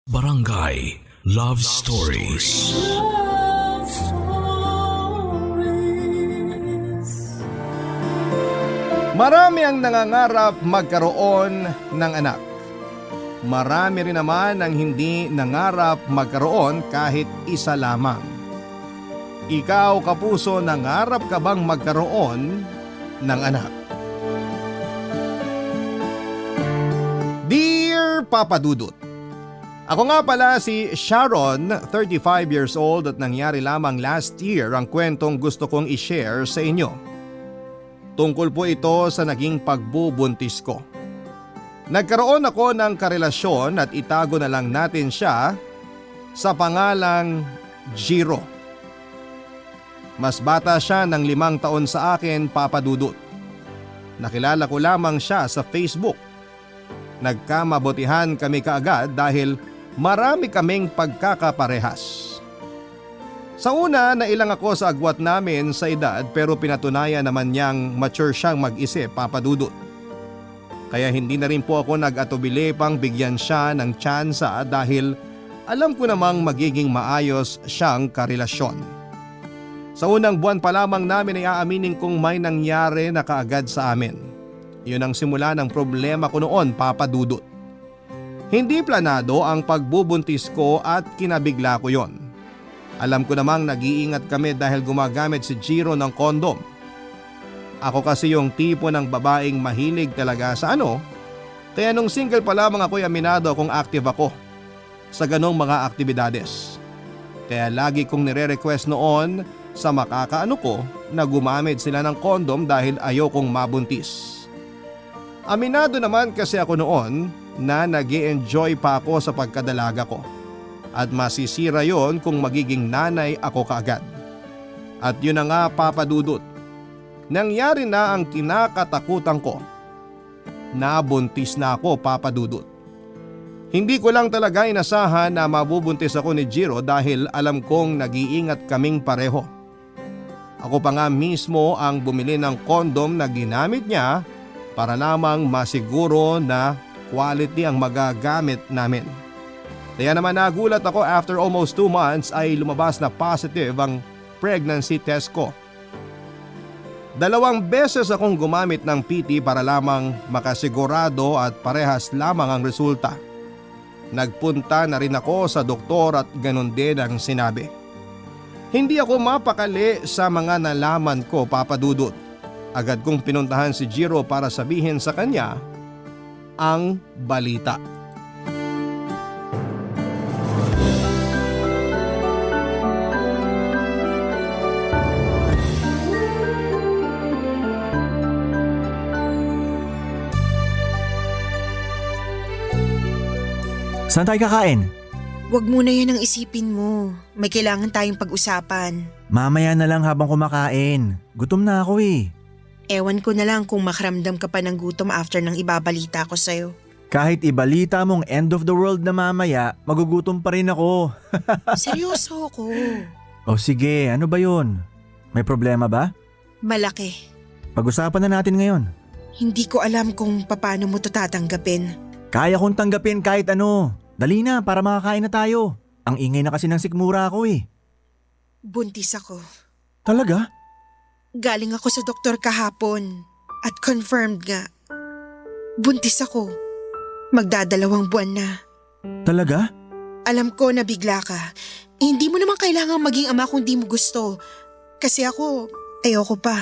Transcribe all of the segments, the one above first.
Barangay Love Stories. Love Stories. Marami ang nangangarap magkaroon ng anak. Marami rin naman ang hindi nangarap magkaroon kahit isa lamang. Ikaw, kapuso, nangarap ka bang magkaroon ng anak? Dear Papa Dudut, ako nga pala si Sharon, 35 years old at nangyari lamang last year ang kwentong gusto kong i-share sa inyo. Tungkol po ito sa naging pagbubuntis ko. Nagkaroon ako ng karelasyon at itago na lang natin siya sa pangalang Jiro. Mas bata siya ng 5 taon sa akin, Papa Dudut. Nakilala ko lamang siya sa Facebook. Nagkamabutihan kami kaagad dahil marami kaming pagkakaparehas. Sa una, nailang ako sa agwat namin sa edad pero pinatunayan naman niyang mature siyang mag-isip, Papa Dudut. Kaya hindi na rin po ako nag-atubili pang bigyan siya ng tsansa dahil alam ko namang magiging maayos siyang karelasyon. Sa unang buwan pa lamang namin ay aaminin kong may nangyari na kaagad sa amin. Yun ang simula ng problema ko noon, Papa Dudut. Hindi planado ang pagbubuntis ko at kinabigla ko yon. Alam ko namang nag-iingat kami dahil gumagamit si Jiro ng kondom. Ako kasi yung tipo ng babaeng mahilig talaga sa kaya nung single pa lamang ako'y aminado kung active ako sa ganong mga aktibidades. Kaya lagi kong nire-request noon sa makakaano ko na gumamit sila ng kondom dahil ayokong mabuntis. Aminado naman kasi ako noon na nag-e-enjoy pa ako sa pagkadalaga ko at masisira yon kung magiging nanay ako kaagad. At yun na nga, Papa Dudut, nangyari na ang kinakatakutan ko. Nabuntis na ako, Papa Dudut. Hindi ko lang talaga inasahan na mabubuntis ako ni Jiro dahil alam kong nag-iingat kaming pareho. Ako pa nga mismo ang bumili ng kondom na ginamit niya para namang masiguro na quality ang magagamit namin. Kaya naman nagulat ako after almost 2 months ay lumabas na positive ang pregnancy test ko. 2 beses akong gumamit ng PT para lamang makasigurado at parehas lamang ang resulta. Nagpunta na rin ako sa doktor at ganun din ang sinabi. Hindi ako mapakali sa mga nalaman ko, Papa Dudut. Agad kong pinuntahan si Jiro para sabihin sa kanya ang balita. Saan tayo kakain? Huwag muna yan ang isipin mo. May kailangan tayong pag-usapan. Mamaya na lang habang kumakain. Gutom na ako eh. Ewan ko na lang kung makaramdam ka pa ng gutom after nang ibabalita ko sa'yo. Kahit ibalita mong end of the world na mamaya, magugutom pa rin ako. Seryoso ako. O sige, ano ba yun? May problema ba? Malaki. Pag-usapan na natin ngayon. Hindi ko alam kung paano mo to tatanggapin. Kaya kong tanggapin kahit ano. Dali na para makakain na tayo. Ang ingay na kasi ng sikmura ako eh. Buntis ako. Talaga? Galing ako sa doktor kahapon at confirmed nga. Buntis ako. Magdadalawang buwan na. Talaga? Alam ko na bigla ka. Hindi mo naman kailangang maging ama kung di mo gusto. Kasi ako, ayoko pa.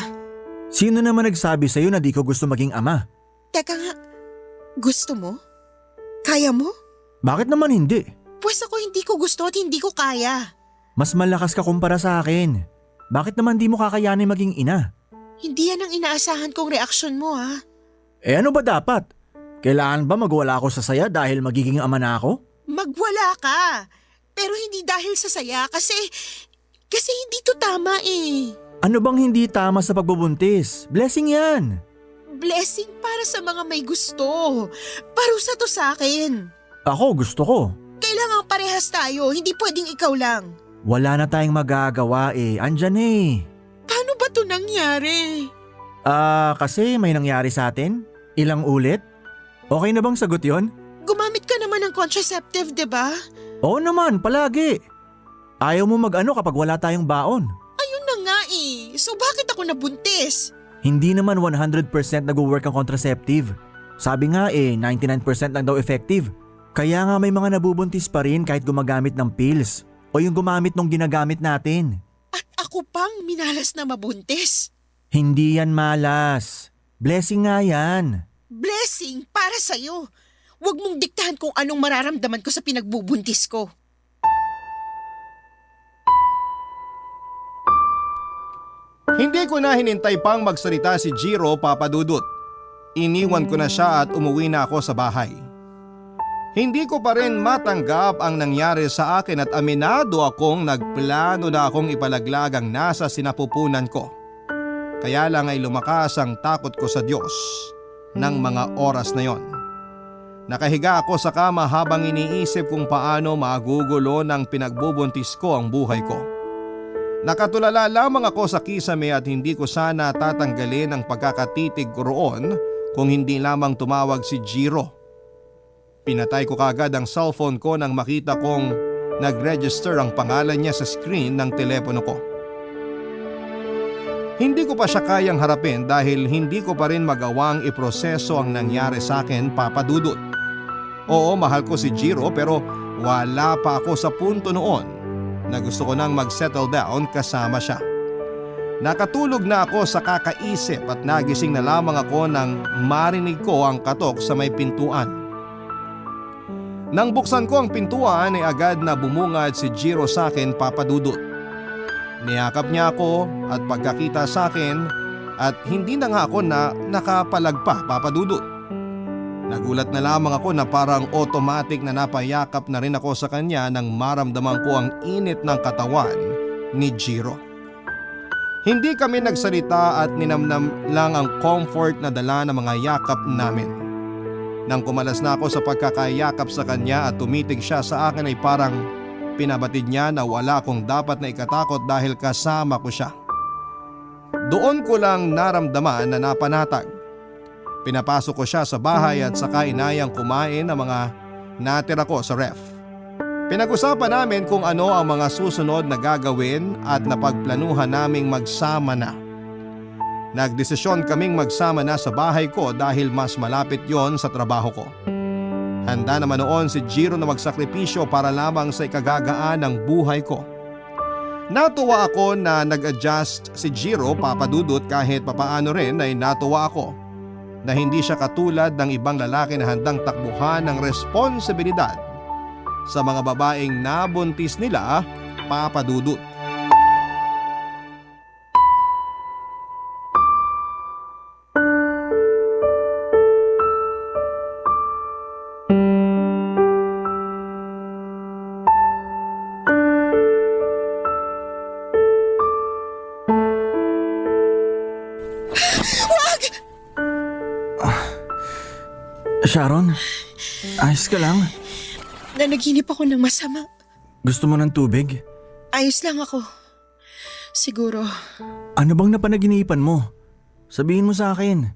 Sino naman nagsabi sa'yo na di ko gusto maging ama? Teka nga, gusto mo? Kaya mo? Bakit naman hindi? Pues ako hindi ko gusto at hindi ko kaya. Mas malakas ka kumpara sa akin. Bakit naman di mo kakayanin maging ina? Hindi yan ang inaasahan kong reaksyon mo ha. Eh ano ba dapat? Kailangan ba magwala ako sa saya dahil magiging ama na ako? Magwala ka. Pero hindi dahil sa saya kasi hindi to tama eh. Ano bang hindi tama sa pagbubuntis? Blessing yan. Blessing para sa mga may gusto. Parusa to sa akin. Ako gusto ko. Kailangan parehas tayo, hindi pwedeng ikaw lang. Wala na tayong magagawa eh. Andyan eh. Paano ba to nangyari? Kasi may nangyari sa atin? Ilang ulit? Okay na bang sagot yon? Gumamit ka naman ng contraceptive, di ba? Oo naman, palagi. Ayaw mo mag-ano kapag wala tayong baon. Ayun na nga eh. So bakit ako nabuntis? Hindi naman 100% nag-work ang contraceptive. Sabi nga 99% lang daw effective. Kaya nga may mga nabubuntis pa rin kahit gumagamit ng pills o yung gumamit nung ginagamit natin. At ako pang minalas na mabuntis. Hindi yan malas. Blessing nga yan. Blessing para sa'yo. Huwag mong diktahan kung anong mararamdaman ko sa pinagbubuntis ko. Hindi ko na hinintay pang magsalita si Jiro, Papa Dudut. Iniwan ko na siya at umuwi na ako sa bahay. Hindi ko pa rin matanggap ang nangyari sa akin at aminado akong nagplano na akong ipalaglag ang nasa sinapupunan ko. Kaya lang ay lumakas ang takot ko sa Diyos ng mga oras na yon. Nakahiga ako sa kama habang iniisip kung paano magugulo ng pinagbubuntis ko ang buhay ko. Nakatulala lamang ako sa kisame at hindi ko sana tatanggalin ang pagkakatitig ko roon kung hindi lamang tumawag si Jiro. Pinatay ko kagad ang cellphone ko nang makita kong nag-register ang pangalan niya sa screen ng telepono ko. Hindi ko pa siya kayang harapin dahil hindi ko pa rin magawang iproseso ang nangyari sa akin, Papa Dudut. Oo, mahal ko si Jiro pero wala pa ako sa punto noon na gusto ko nang mag-settle down kasama siya. Nakatulog na ako sa kakaisip at nagising na lamang ako nang marinig ko ang katok sa may pintuan. Nang buksan ko ang pintuan ay agad na bumungad si Jiro sa akin, Papa Dudut. Niyakap niya ako at pagkakita sa akin at hindi na nga ako na nakapalagpa, Papa Dudut. Nagulat na lamang ako na parang automatic na napayakap na rin ako sa kanya nang maramdaman ko ang init ng katawan ni Jiro. Hindi kami nagsalita at ninamnam lang ang comfort na dala ng mga yakap namin. Nang kumalas na ako sa pagkakayakap sa kanya at tumitig siya sa akin ay parang pinabatid niya na wala akong dapat na ikatakot dahil kasama ko siya. Doon ko lang naramdaman na napanatag. Pinapasok ko siya sa bahay at saka inayang kumain ang mga natira ko sa ref. Pinag-usapan namin kung ano ang mga susunod na gagawin at napagplanuhan naming magsama na. Nagdesisyon kaming magsama na sa bahay ko dahil mas malapit yon sa trabaho ko. Handa naman noon si Jiro na magsakripisyo para lamang sa ikagagaan ng buhay ko. Natuwa ako na nag-adjust si Jiro, Papa Dudut, kahit papaano rin ay natuwa ako na hindi siya katulad ng ibang lalaki na handang takbuhan ng responsibilidad sa mga babaeng nabuntis nila, Papa Dudut. Sharon, ayos ka lang? Nanaginip ako ng masama. Gusto mo ng tubig? Ayos lang ako. Siguro. Ano bang napanaginipan mo? Sabihin mo sa akin.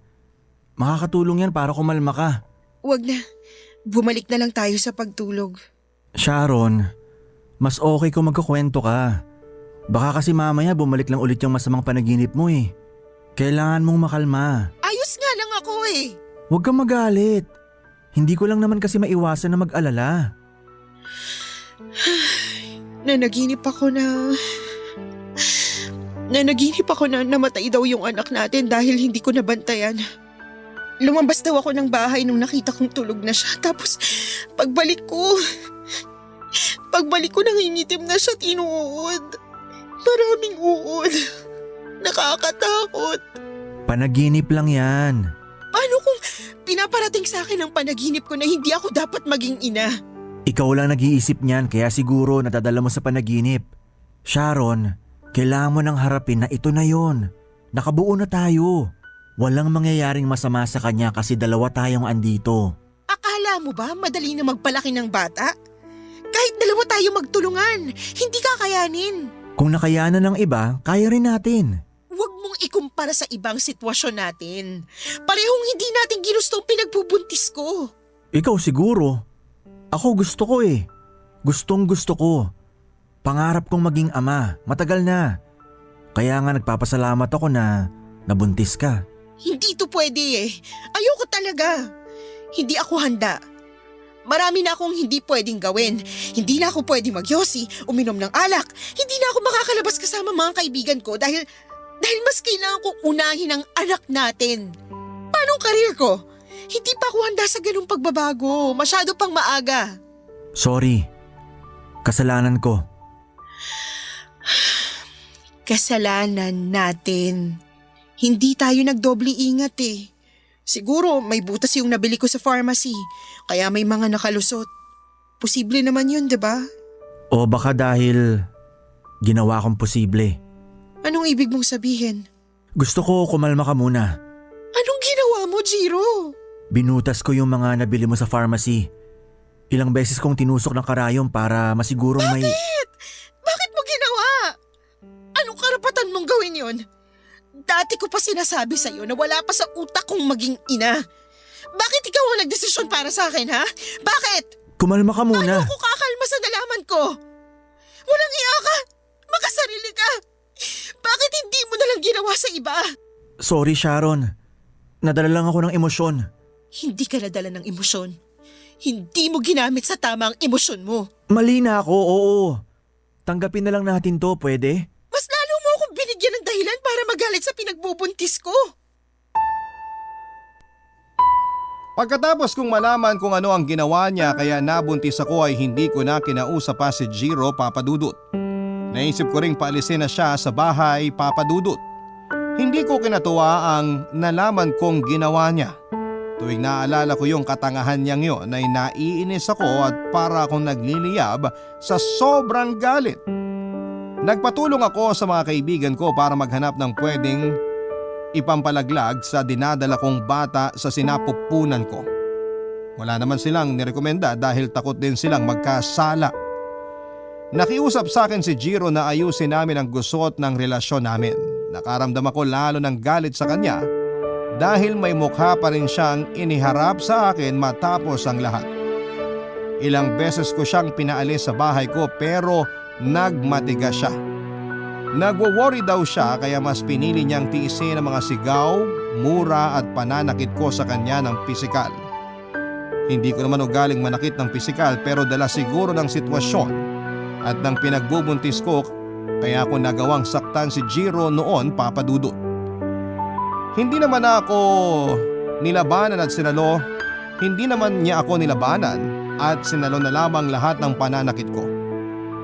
Makakatulong yan para kumalma ka. Wag na. Bumalik na lang tayo sa pagtulog. Sharon, mas okay kung magkakwento ka. Baka kasi mamaya bumalik lang ulit yung masamang panaginip mo eh. Kailangan mong makalma. Ayos nga lang ako eh. Huwag kang magalit. Hindi ko lang naman kasi maiwasan na mag-alala. Nanaginip ako na namatay daw yung anak natin dahil hindi ko nabantayan. Lumabas daw ako ng bahay nung nakita kong tulog na siya. Tapos pagbalik ko nangingitim na siya, tinuod. Maraming uod. Nakakatakot. Panaginip lang yan. Paano kung pinaparating sa akin ang panaginip ko na hindi ako dapat maging ina? Ikaw lang nag-iisip niyan kaya siguro natadala mo sa panaginip. Sharon, kailangan mo nang harapin na ito na yon. Nakabuo na tayo. Walang mangyayaring masama sa kanya kasi dalawa tayong andito. Akala mo ba madali na magpalaki ng bata? Kahit dalawa tayo magtulungan, hindi kakayanin. Kung nakayanan ng iba, kaya rin natin. Huwag mong ikumpara sa ibang sitwasyon natin. Parehong hindi natin ginusto ang pinagbubuntis ko. Ikaw siguro. Ako gusto ko eh. Gustong gusto ko. Pangarap kong maging ama, matagal na. Kaya nga nagpapasalamat ako na nabuntis ka. Hindi to pwede eh. Ayoko talaga. Hindi ako handa. Marami na akong hindi pwedeng gawin. Hindi na ako pwedeng magyosi, uminom ng alak. Hindi na ako makakalabas kasama mga kaibigan ko dahil mas kailangan kong unahin ang anak natin. Paano ang career ko? Hindi pa ako handa sa ganung pagbabago. Masyado pang maaga. Sorry. Kasalanan ko. Kasalanan natin. Hindi tayo nagdoble ingat eh. Siguro may butas yung nabili ko sa pharmacy, kaya may mga nakalusot. Posible naman yun, diba? O baka dahil ginawa kong posible. Anong ibig mong sabihin? Gusto ko kumalma ka muna. Anong ginawa mo, Jiro? Binutas ko yung mga nabili mo sa pharmacy. Ilang beses kong tinusok ng karayom para masigurong may... Bakit mo ginawa? Anong karapatan mong gawin yun? Dati ko pa sinasabi sa'yo na wala pa sa utak kong maging ina. Bakit ikaw ang nagdesisyon para sa akin, ha? Bakit? Kumalma ka muna. Paano ako kakalma sa nalaman ko? Walang iya ka. Makasarili ka. Bakit hindi mo nalang ginawa sa iba? Sorry, Sharon. Nadala lang ako ng emosyon. Hindi ka nadala ng emosyon. Hindi mo ginamit sa tama ang emosyon mo. Mali na ako, oo. Tanggapin na lang natin to, pwede? Mas lalo mo akong binigyan ng dahilan para magalit sa pinagbubuntis ko. Pagkatapos kong malaman kung ano ang ginawa niya kaya nabuntis ako ay hindi ko na kinausap pa si Jiro, Papa Dudut. Naisip ko ring paalisin na siya sa bahay, Papa Dudut. Hindi ko kinatuwa ang nalaman kong ginawa niya. Tuwing naalala ko yung katangahan niyang yon ay naiinis ako at para akong nagliliyab sa sobrang galit. Nagpatulong ako sa mga kaibigan ko para maghanap ng pwedeng ipampalaglag sa dinadala kong bata sa sinapupunan ko. Wala naman silang nirekomenda dahil takot din silang magkasala. Nakiusap sa akin si Jiro na ayusin namin ang gusot ng relasyon namin. Nakaramdam ako lalo ng galit sa kanya dahil may mukha pa rin siyang iniharap sa akin matapos ang lahat. Ilang beses ko siyang pinaalis sa bahay ko pero nagmatigas siya. Nagwo-worry daw siya kaya mas pinili niyang tiisin ang mga sigaw, mura at pananakit ko sa kanya ng pisikal. Hindi ko naman ugaling manakit ng pisikal pero dala siguro ng sitwasyon at ng pinagbubuntis ko kaya ako nagawang saktan si Jiro noon, Papa Dudut. Hindi naman ako nilabanan at sinalo, hindi naman niya ako nilabanan at sinalo na lamang lahat ng pananakit ko.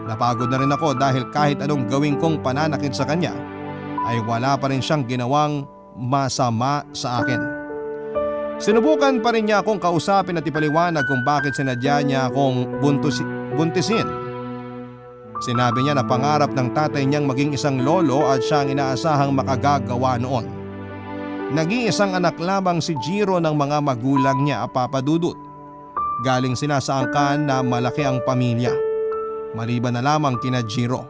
Napagod na rin ako dahil kahit anong gawin kong pananakit sa kanya ay wala pa rin siyang ginawang masama sa akin. Sinubukan pa rin niya akong kausapin at ipaliwanag kung bakit sinadya niya akong buntisin. Sinabi niya na pangarap ng tatay niyang maging isang lolo at siya ang inaasahang makagagawa noon. Nag-iisang anak lamang si Jiro ng mga magulang niya, Papa Dudut. Galing sila sa angkan na malaki ang pamilya. Maliban na lamang kina Jiro.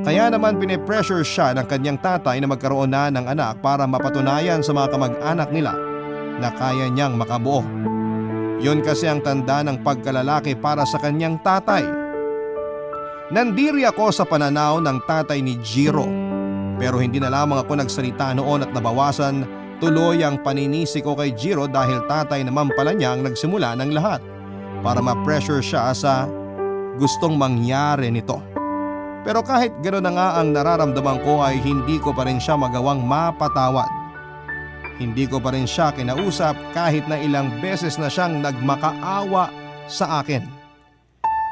Kaya naman pinipressure siya ng kanyang tatay na magkaroon na ng anak para mapatunayan sa mga kamag-anak nila na kaya niyang makabuo. Yun kasi ang tanda ng pagkalalaki para sa kanyang tatay. Nandiri ako sa pananaw ng tatay ni Jiro. Pero hindi na lamang ako nagsalita noon at nabawasan tuloy ang paninisi ko kay Jiro dahil tatay naman pala niya ang nagsimula ng lahat para ma-pressure siya sa gustong mangyari nito. Pero kahit gano'n na nga ang nararamdaman ko ay hindi ko pa rin siya magawang mapatawad. Hindi ko pa rin siya kinausap kahit na ilang beses na siyang nagmakaawa sa akin.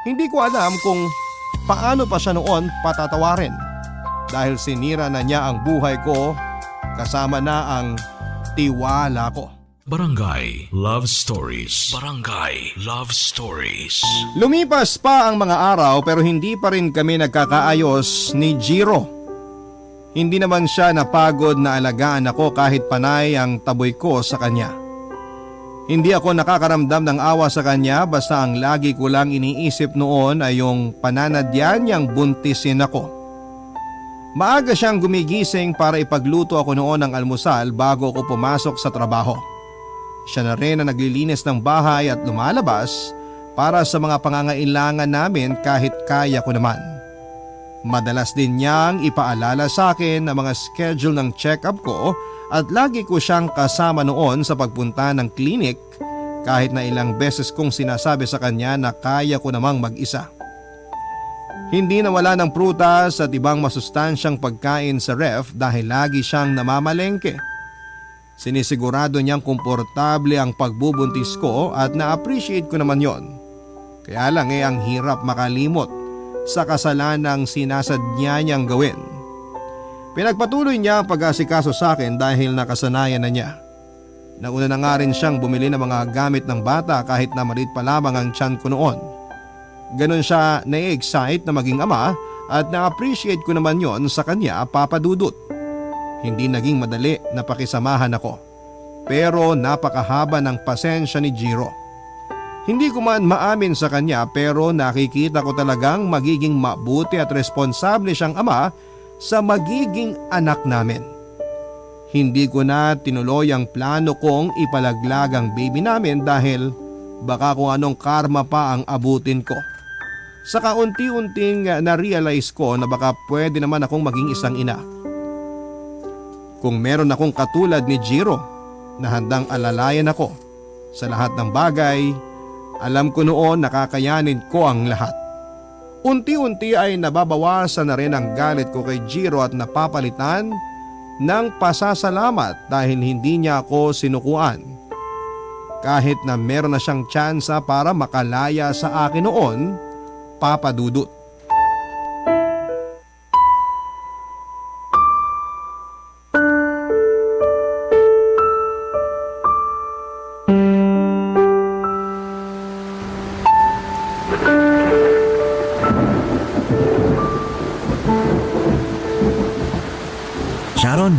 Hindi ko alam kung paano pa siya noon patatawarin dahil sinira na niya ang buhay ko kasama na ang tiwala ko. Barangay Love Stories. Barangay Love Stories. Lumipas pa ang mga araw pero hindi pa rin kami nagkakaayos ni Jiro. Hindi naman siya napagod na alagaan ako kahit panay ang taboy ko sa kanya. Hindi ako nakakaramdam ng awa sa kanya basta ang lagi ko lang iniisip noon ay yung pananadya niyang buntisin ako. Maaga siyang gumigising para ipagluto ako noon ng almusal bago ako pumasok sa trabaho. Siya na rin ang naglilinis ng bahay at lumalabas para sa mga pangangailangan namin kahit kaya ko naman. Madalas din niyang ipaalala sa akin ang mga schedule ng check-up ko at lagi ko siyang kasama noon sa pagpunta ng klinik kahit na ilang beses kong sinasabi sa kanya na kaya ko namang mag-isa. Hindi nawala ng prutas at ibang masustansyang pagkain sa ref dahil lagi siyang namamalengke. Sinisigurado niyang komportable ang pagbubuntis ko at na-appreciate ko naman yon. Kaya lang ang hirap makalimot sa kasalanang sinasadya niyang gawin. Pinagpatuloy niya ang pag-asikaso sa akin dahil nakasanayan na niya. Nauna na nga rin siyang bumili ng mga gamit ng bata kahit na maliit pa lamang ang tiyan ko noon. Ganon siya na-excite na maging ama at na-appreciate ko naman yon sa kanya, Papa Dudut. Hindi naging madali na pakisamahan ako. Pero napakahaba ng pasensya ni Jiro. Hindi ko man maamin sa kanya pero nakikita ko talagang magiging mabuti at responsable siyang ama sa magiging anak namin. Hindi ko na tinuloy ang plano kong ipalaglag ang baby namin dahil baka kung anong karma pa ang abutin ko. Saka unti-unting na-realize ko na baka pwede naman akong maging isang ina. Kung meron akong katulad ni Jiro na handang alalayan ako sa lahat ng bagay, alam ko noon nakakayanin ko ang lahat. Unti-unti ay nababawasan na rin ang galit ko kay Jiro at napapalitan ng pasasalamat dahil hindi niya ako sinukuan. Kahit na meron na siyang tsansa para makalaya sa akin noon, Papa Dudut. Sharon,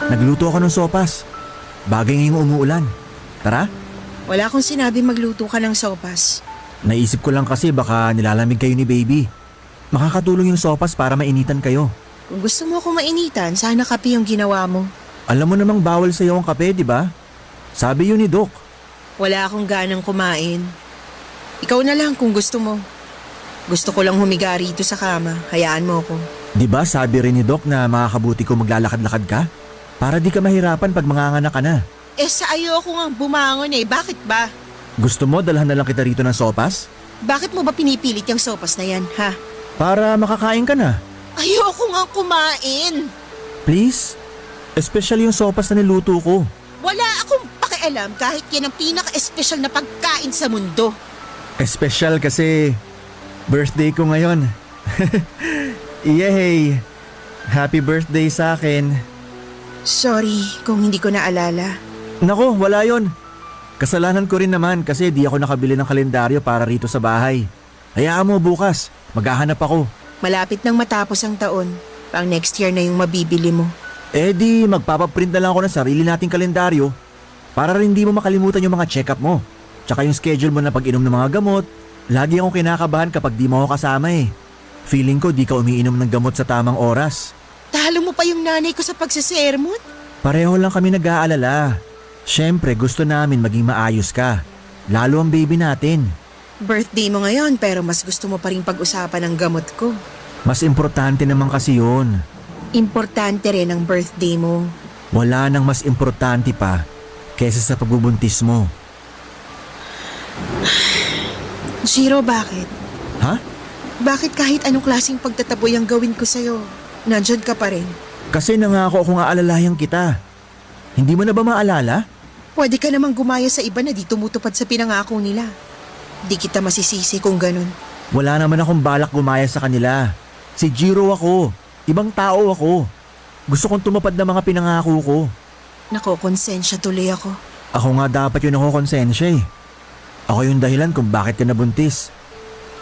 nagluto ako ng sopas. Bagay ngayong umuulan. Tara? Wala akong sinabi magluto ka ng sopas. Naisip ko lang kasi baka nilalamig kayo ni baby. Makakatulong yung sopas para mainitan kayo. Kung gusto mo akong mainitan, sana kape yung ginawa mo. Alam mo namang bawal sa'yo ang kape, di ba? Sabi yun ni Doc. Wala akong ganang kumain. Ikaw na lang kung gusto mo. Gusto ko lang humiga rito sa kama. Hayaan mo ako. Di ba sabi rin ni Doc na makakabuti ko maglalakad-lakad ka? Para di ka mahirapan pag manganganak ka na. Sa ayoko nga bumangon Bakit ba? Gusto mo dalhan na lang kita rito ng sopas? Bakit mo ba pinipilit yung sopas na yan, ha? Para makakain ka na. Ayoko nga kumain. Please? Especially yung sopas na niluto ko. Wala akong pakialam kahit yan ang pinaka-espesyal na pagkain sa mundo. Espesyal kasi birthday ko ngayon. Yay! Happy birthday sa akin. Sorry kung hindi ko naalala. Nako, wala yon. Kasalanan ko rin naman kasi di ako nakabili ng kalendaryo para rito sa bahay. Hayaan mo bukas, maghahanap ako. Malapit nang matapos ang taon. Pang next year na yung mabibili mo. Di magpapaprint na lang ako ng sarili nating kalendaryo para rin di mo makalimutan yung mga check-up mo. Tsaka yung schedule mo na pag-inom ng mga gamot. Lagi akong kinakabahan kapag di mo ako kasama Feeling ko di ka umiinom ng gamot sa tamang oras. Talo mo pa yung nanay ko sa pagsisermon? Pareho lang kami nag-aalala. Siyempre gusto namin maging maayos ka. Lalo ang baby natin. Birthday mo ngayon pero mas gusto mo pa rin pag-usapan ng gamot ko. Mas importante naman kasi yun. Importante rin ang birthday mo. Wala nang mas importante pa kesa sa pagbubuntis mo. Jiro, bakit? Ha? Bakit kahit anong klaseng pagtataboy ang gawin ko sa'yo, nandyan ka pa rin? Kasi nangako akong aalalayan kita. Hindi mo na ba maalala? Pwede ka namang gumaya sa iba na di tumutupad sa pinangako nila. Di kita masisisi kung ganun. Wala naman akong balak gumaya sa kanila. Si Jiro ako. Ibang tao ako. Gusto kong tumupad ng mga pinangako ko. Nakokonsensya tuloy ako. Ako nga dapat yung nakokonsensya Ako yung dahilan kung bakit ka nabuntis.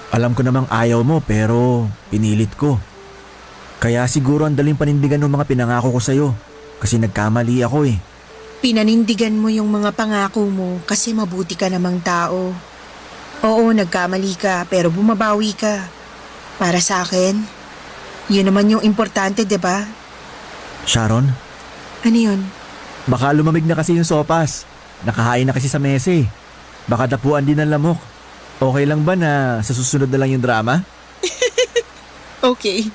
Alam ko namang ayaw mo pero pinilit ko. Kaya siguro ang daling panindigan ng mga pinangako ko sa'yo kasi nagkamali ako Pinanindigan mo yung mga pangako mo kasi mabuti ka namang tao. Oo, nagkamali ka pero bumabawi ka. Para sa akin, yun naman yung importante, diba? Sharon? Ano yun? Baka lumamig na kasi yung sopas. Nakahain na kasi sa mesa eh. Baka dapuan din ng lamok. Okay lang ba na sa susunod na lang yung drama? Okay.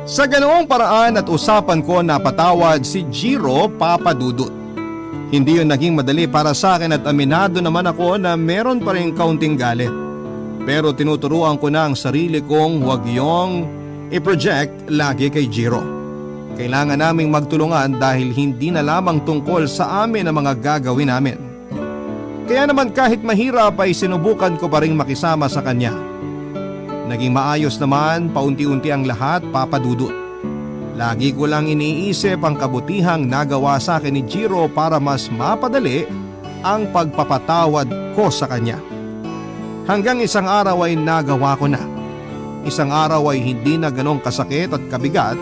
Sa ganoong paraan at usapan ko napatawad si Jiro Papadudut. Hindi yun naging madali para sa akin at aminado naman ako na meron pa rin kaunting galit. Pero tinuturuan ko na ang sarili kong huwag yung i-project lagi kay Jiro. Kailangan naming magtulungan dahil hindi na lamang tungkol sa amin ang mga gagawin namin. Kaya naman kahit mahirap ay sinubukan ko pa rin makisama sa kanya. Naging maayos naman paunti-unti ang lahat, Papa Dudut. Lagi ko lang iniisip ang kabutihang nagawa sa akin ni Jiro para mas mapadali ang pagpapatawad ko sa kanya. Hanggang isang araw ay nagawa ko na. Isang araw ay hindi na ganong kasakit at kabigat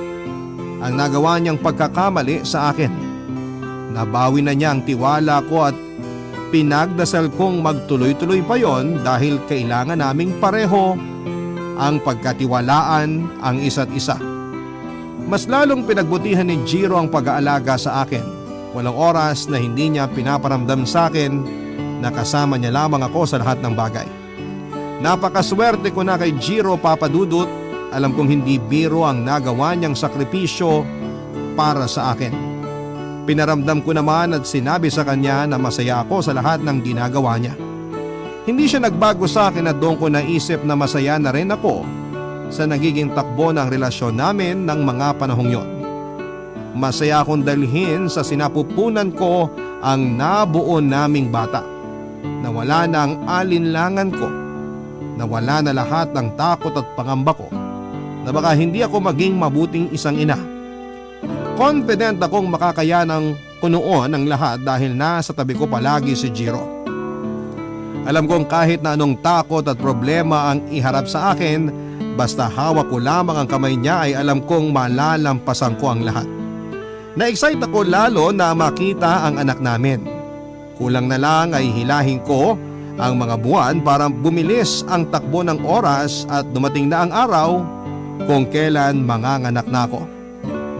ang nagawa niyang pagkakamali sa akin. Nabawi na niya ang tiwala ko at pinagdasal kong magtuloy-tuloy pa yon dahil kailangan naming pareho ang pagkatiwalaan ang isa't isa. Mas lalong pinagbutihan ni Jiro ang pag-aalaga sa akin. Walang oras na hindi niya pinaparamdam sa akin na kasama niya lamang ako sa lahat ng bagay. Napakaswerte ko na kay Jiro Papadudut. Alam kong hindi biro ang nagawa niyang sakripisyo para sa akin. Pinaramdam ko naman at sinabi sa kanya na masaya ako sa lahat ng ginagawa niya. Hindi siya nagbago sa akin at doon ko naisip na masaya na rin ako sa nagiging takbo ng relasyon namin ng mga panahong yon. Masaya akong dalhin sa sinapupunan ko ang nabuo naming bata. Nawala na ang alinlangan ko. Nawala na lahat ng takot at pangamba ko na baka hindi ako maging mabuting isang ina. Confident akong makakayanang punuon ang lahat dahil nasa tabi ko palagi si Jiro. Alam kong kahit na anong takot at problema ang iharap sa akin, basta hawak ko lamang ang kamay niya ay alam kong malalampasan ko ang lahat. Na-excite ako lalo na makita ang anak namin. Kulang na lang ay hilahin ko ang mga buwan para bumilis ang takbo ng oras at dumating na ang araw kung kailan manganganak na ako.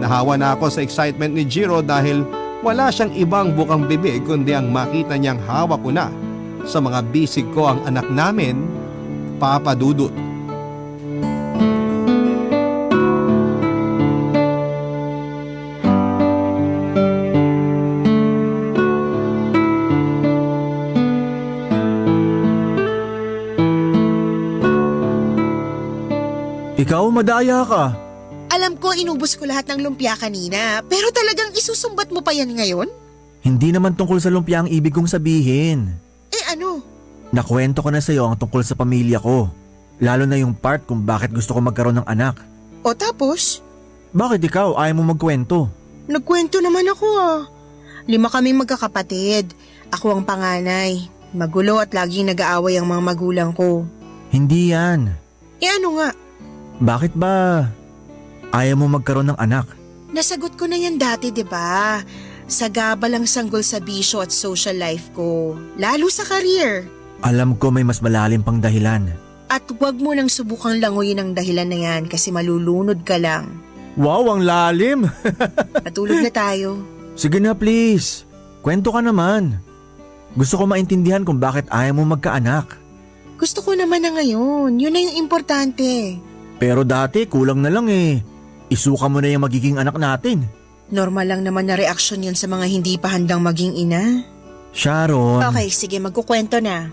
Nahawa na ako sa excitement ni Jiro dahil wala siyang ibang bukang bibig kundi ang makita niyang hawak ko na sa mga bisig ko ang anak namin, Papa Dudut. Ikaw, madaya ka. Alam ko inubos ko lahat ng lumpia kanina, pero talagang isusumbat mo pa yan ngayon? Hindi naman tungkol sa lumpia ang ibig kong sabihin. Eh ano? Nakwento ko na sa'yo ang tungkol sa pamilya ko. Lalo na yung part kung bakit gusto ko magkaroon ng anak. O tapos? Bakit ikaw ayaw mo magkwento? Nagkwento naman ako 5 kaming magkakapatid. Ako ang panganay. Magulo at laging nag-aaway ang mga magulang ko. Hindi yan. Eh ano nga? Bakit ba ayaw mo magkaroon ng anak? Nasagot ko na yan dati, 'di ba? Sagabal ang sanggol sa bisyo at social life ko. Lalo sa career. Alam ko may mas malalim pang dahilan. At huwag mo nang subukang languyin ang dahilan na yan kasi malulunod ka lang. Wow, ang lalim! Patulog na tayo. Sige na please, kwento ka naman. Gusto ko maintindihan kung bakit ayaw mo magkaanak. Gusto ko naman na ngayon, yun na yung importante. Pero dati kulang na lang eh. Isuka mo na yung magiging anak natin. Normal lang naman na reaksyon yan sa mga hindi pa handang maging ina. Sharon. Okay, sige magkukwento na.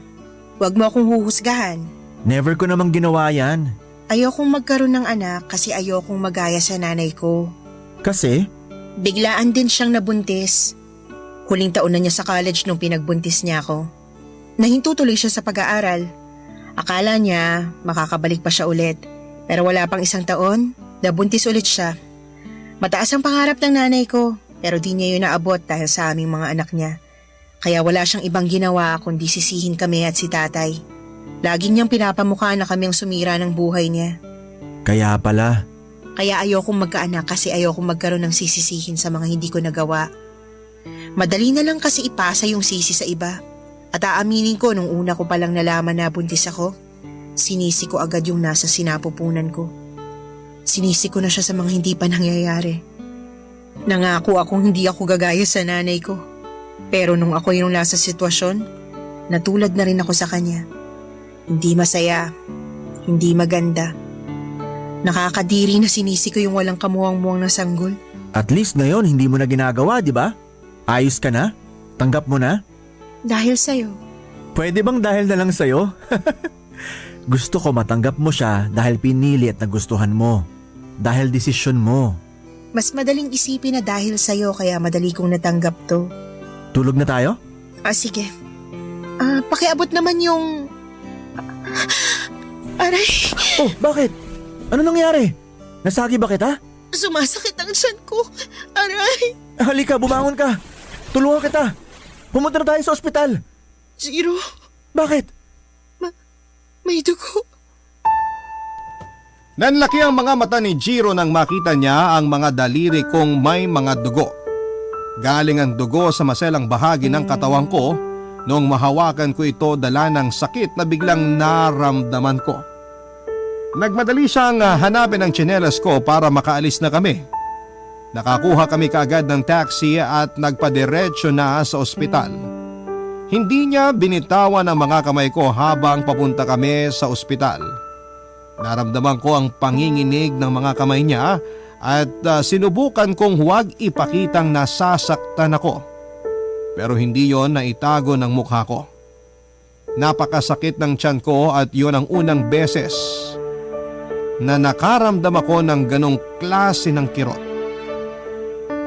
Huwag mo akong huhusgahan. Never ko namang ginawa yan. Ayokong magkaroon ng anak kasi ayokong magaya sa nanay ko. Kasi? Biglaan din siyang nabuntis. Huling taon na niya sa college nung pinagbuntis niya ako. Nahinto tuloy siya sa pag-aaral. Akala niya makakabalik pa siya ulit. Pero wala pang 1 taon, nabuntis ulit siya. Mataas ang pangarap ng nanay ko, pero di niya yun naabot dahil sa aming mga anak niya. Kaya wala siyang ibang ginawa kundi sisihin kami at si tatay. Lagi niyang pinapamukha na kami ang sumira ng buhay niya. Kaya pala. Kaya ayokong magkaanak kasi ayokong magkaroon ng sisisihin sa mga hindi ko nagawa. Madali na lang kasi ipasa yung sisi sa iba. At aaminin ko nung una ko palang nalaman na buntis ako, sinisi ko agad yung nasa sinapupunan ko. Sinisi ko na siya sa mga hindi pa nangyayari. Nangako akong hindi ako gagaya sa nanay ko. Pero nung ako yung nasa sitwasyon, natulad na rin ako sa kanya. Hindi masaya, hindi maganda. Nakakadiri na sinisi ko yung walang kamuwang-muwang na sanggol. At least ngayon hindi mo na ginagawa, di ba? Ayos ka na? Tanggap mo na? Dahil sa'yo. Pwede bang dahil na lang sa'yo? Gusto ko matanggap mo siya dahil pinili at nagustuhan mo. Dahil desisyon mo. Mas madaling isipin na dahil sa'yo kaya madali kong natanggap to. Tulog na tayo? Sige. Pakiabot naman yung... Aray, Oh, bakit? Ano nangyari? Nasagi ba kita? sumasakit ang tiyan ko. Aray, Halika, bumangon ka. Tulungan kita. Pumunta na tayo sa ospital. Jiro, Bakit? may dugo. Nanlaki ang mga mata ni Jiro nang makita niya ang mga daliri kong may mga dugo. Galing ang dugo sa maselang bahagi ng katawan ko. Noong mahawakan ko ito, dala ng sakit na biglang naramdaman ko. Nagmadali siyang hanapin ang tsinelas ko para makaalis na kami. Nakakuha kami kaagad ng taxi at nagpadiretso na sa ospital. Hindi niya binitawan ang mga kamay ko habang papunta kami sa ospital. Naramdaman ko ang panginginig ng mga kamay niya at sinubukan kong huwag ipakitang nasasaktan ako. Pero hindi yon na itago ng mukha ko. Napakasakit ng tiyan ko at yon ang unang beses na nakaramdam ako ng ganong klase ng kirot.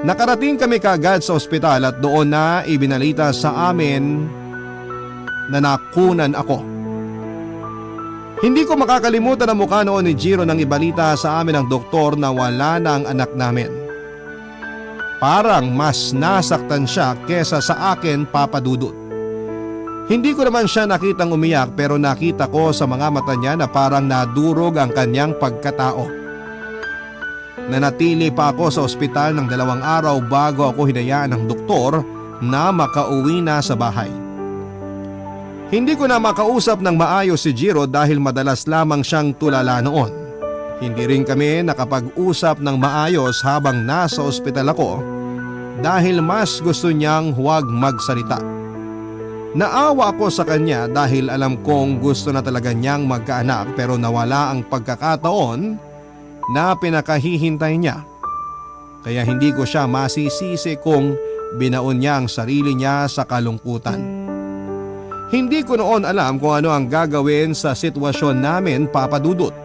Nakarating kami kaagad sa ospital at doon na ibinalita sa amin na nakunan ako. Hindi ko makakalimutan ang mukha noon ni Jiro nang ibalita sa amin ng doktor na wala na ang anak namin. Parang mas nasaktan siya kesa sa akin, Papa Dudut. Hindi ko naman siya nakitang umiyak pero nakita ko sa mga mata niya na parang nadurog ang kanyang pagkatao. Nanatili pa ako sa ospital ng 2 araw bago ako hinayaan ng doktor na makauwi na sa bahay. Hindi ko na makausap ng maayos si Jiro dahil madalas lamang siyang tulala noon. Hindi rin kami nakapag-usap ng maayos habang nasa ospital ako dahil mas gusto niyang huwag magsalita. Naawa ako sa kanya dahil alam kong gusto na talaga niyang magkaanak pero nawala ang pagkakataon na pinakahihintay niya. Kaya hindi ko siya masisisi kung binaon niya ang sarili niya sa kalungkutan. Hindi ko noon alam kung ano ang gagawin sa sitwasyon namin, Papa Dudut.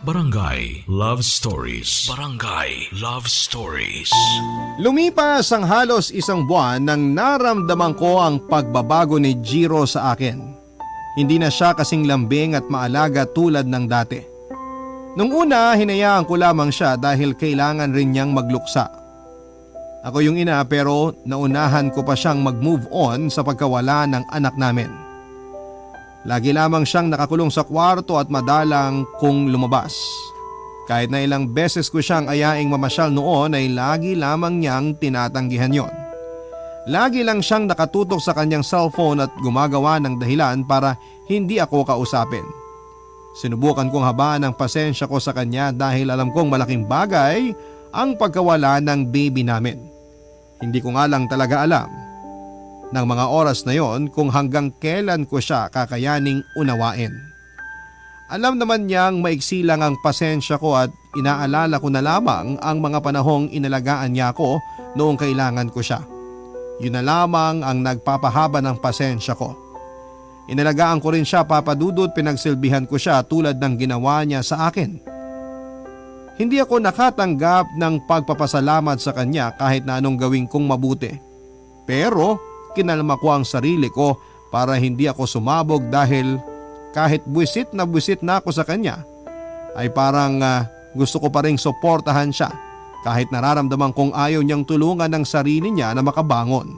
Barangay Love Stories. Barangay Love Stories. Lumipas ang halos 1 buwan nang naramdaman ko ang pagbabago ni Jiro sa akin. Hindi na siya kasing lambing at maalaga tulad ng dati. Nung una, hinayaan ko lamang siya dahil kailangan rin niyang magluksa. Ako yung ina pero naunahan ko pa siyang mag-move on sa pagkawala ng anak namin. Lagi lamang siyang nakakulong sa kwarto at madalang kong lumabas. Kahit na ilang beses ko siyang ayaing mamasyal noon ay lagi lamang niyang tinatanggihan yon. Lagi lang siyang nakatutok sa kanyang cellphone at gumagawa ng dahilan para hindi ako kausapin. Sinubukan kong habaan ang pasensya ko sa kanya dahil alam kong malaking bagay ang pagkawala ng baby namin. Hindi ko nga lang talaga alam ng mga oras na yon kung hanggang kailan ko siya kakayaning unawain. Alam naman niyang maiksi lang ang pasensya ko at inaalala ko na lamang ang mga panahong inalagaan niya ako noong kailangan ko siya. Yun na lamang ang nagpapahaba ng pasensya ko. Inalagaan ko rin siya, Papa Dudut, pinagsilbihan ko siya tulad ng ginawa niya sa akin. Hindi ako nakatanggap ng pagpapasalamat sa kanya kahit na anong gawin kong mabuti. Pero kinalma ko ang sarili ko para hindi ako sumabog dahil kahit buwisit na ako sa kanya ay parang gusto ko pa ring suportahan siya kahit nararamdaman kong ayaw niyang tulungan ng sarili niya na makabangon.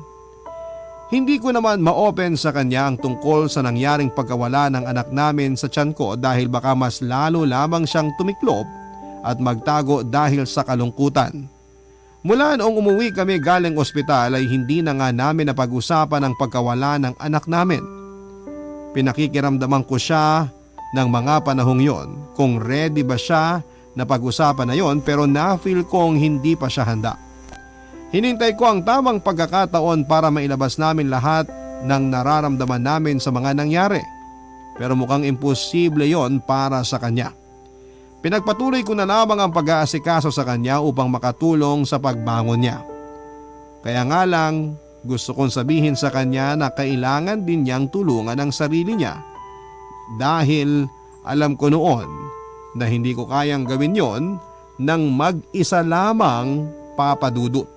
Hindi ko naman ma-open sa kanya ang tungkol sa nangyaring pagkawala ng anak namin sa tiyan ko dahil baka mas lalo lamang siyang tumiklop at magtago dahil sa kalungkutan. Mula noong umuwi kami galing ospital ay hindi na nga namin napag-usapan ang pagkawala ng anak namin. Pinakikiramdaman ko siya ng mga panahong yon kung ready ba siya na pag-usapan na yon, pero na-feel kong hindi pa siya handa. Hinintay ko ang tamang pagkakataon para mailabas namin lahat ng nararamdaman namin sa mga nangyari. Pero mukhang imposible yon para sa kanya. Pinagpatuloy ko na lamang ang pag-aasikaso sa kanya upang makatulong sa pagbangon niya. Kaya nga lang, gusto kong sabihin sa kanya na kailangan din niyang tulungan ang sarili niya. Dahil alam ko noon na hindi ko kayang gawin yon ng mag-isa lamang, Papa Dudut.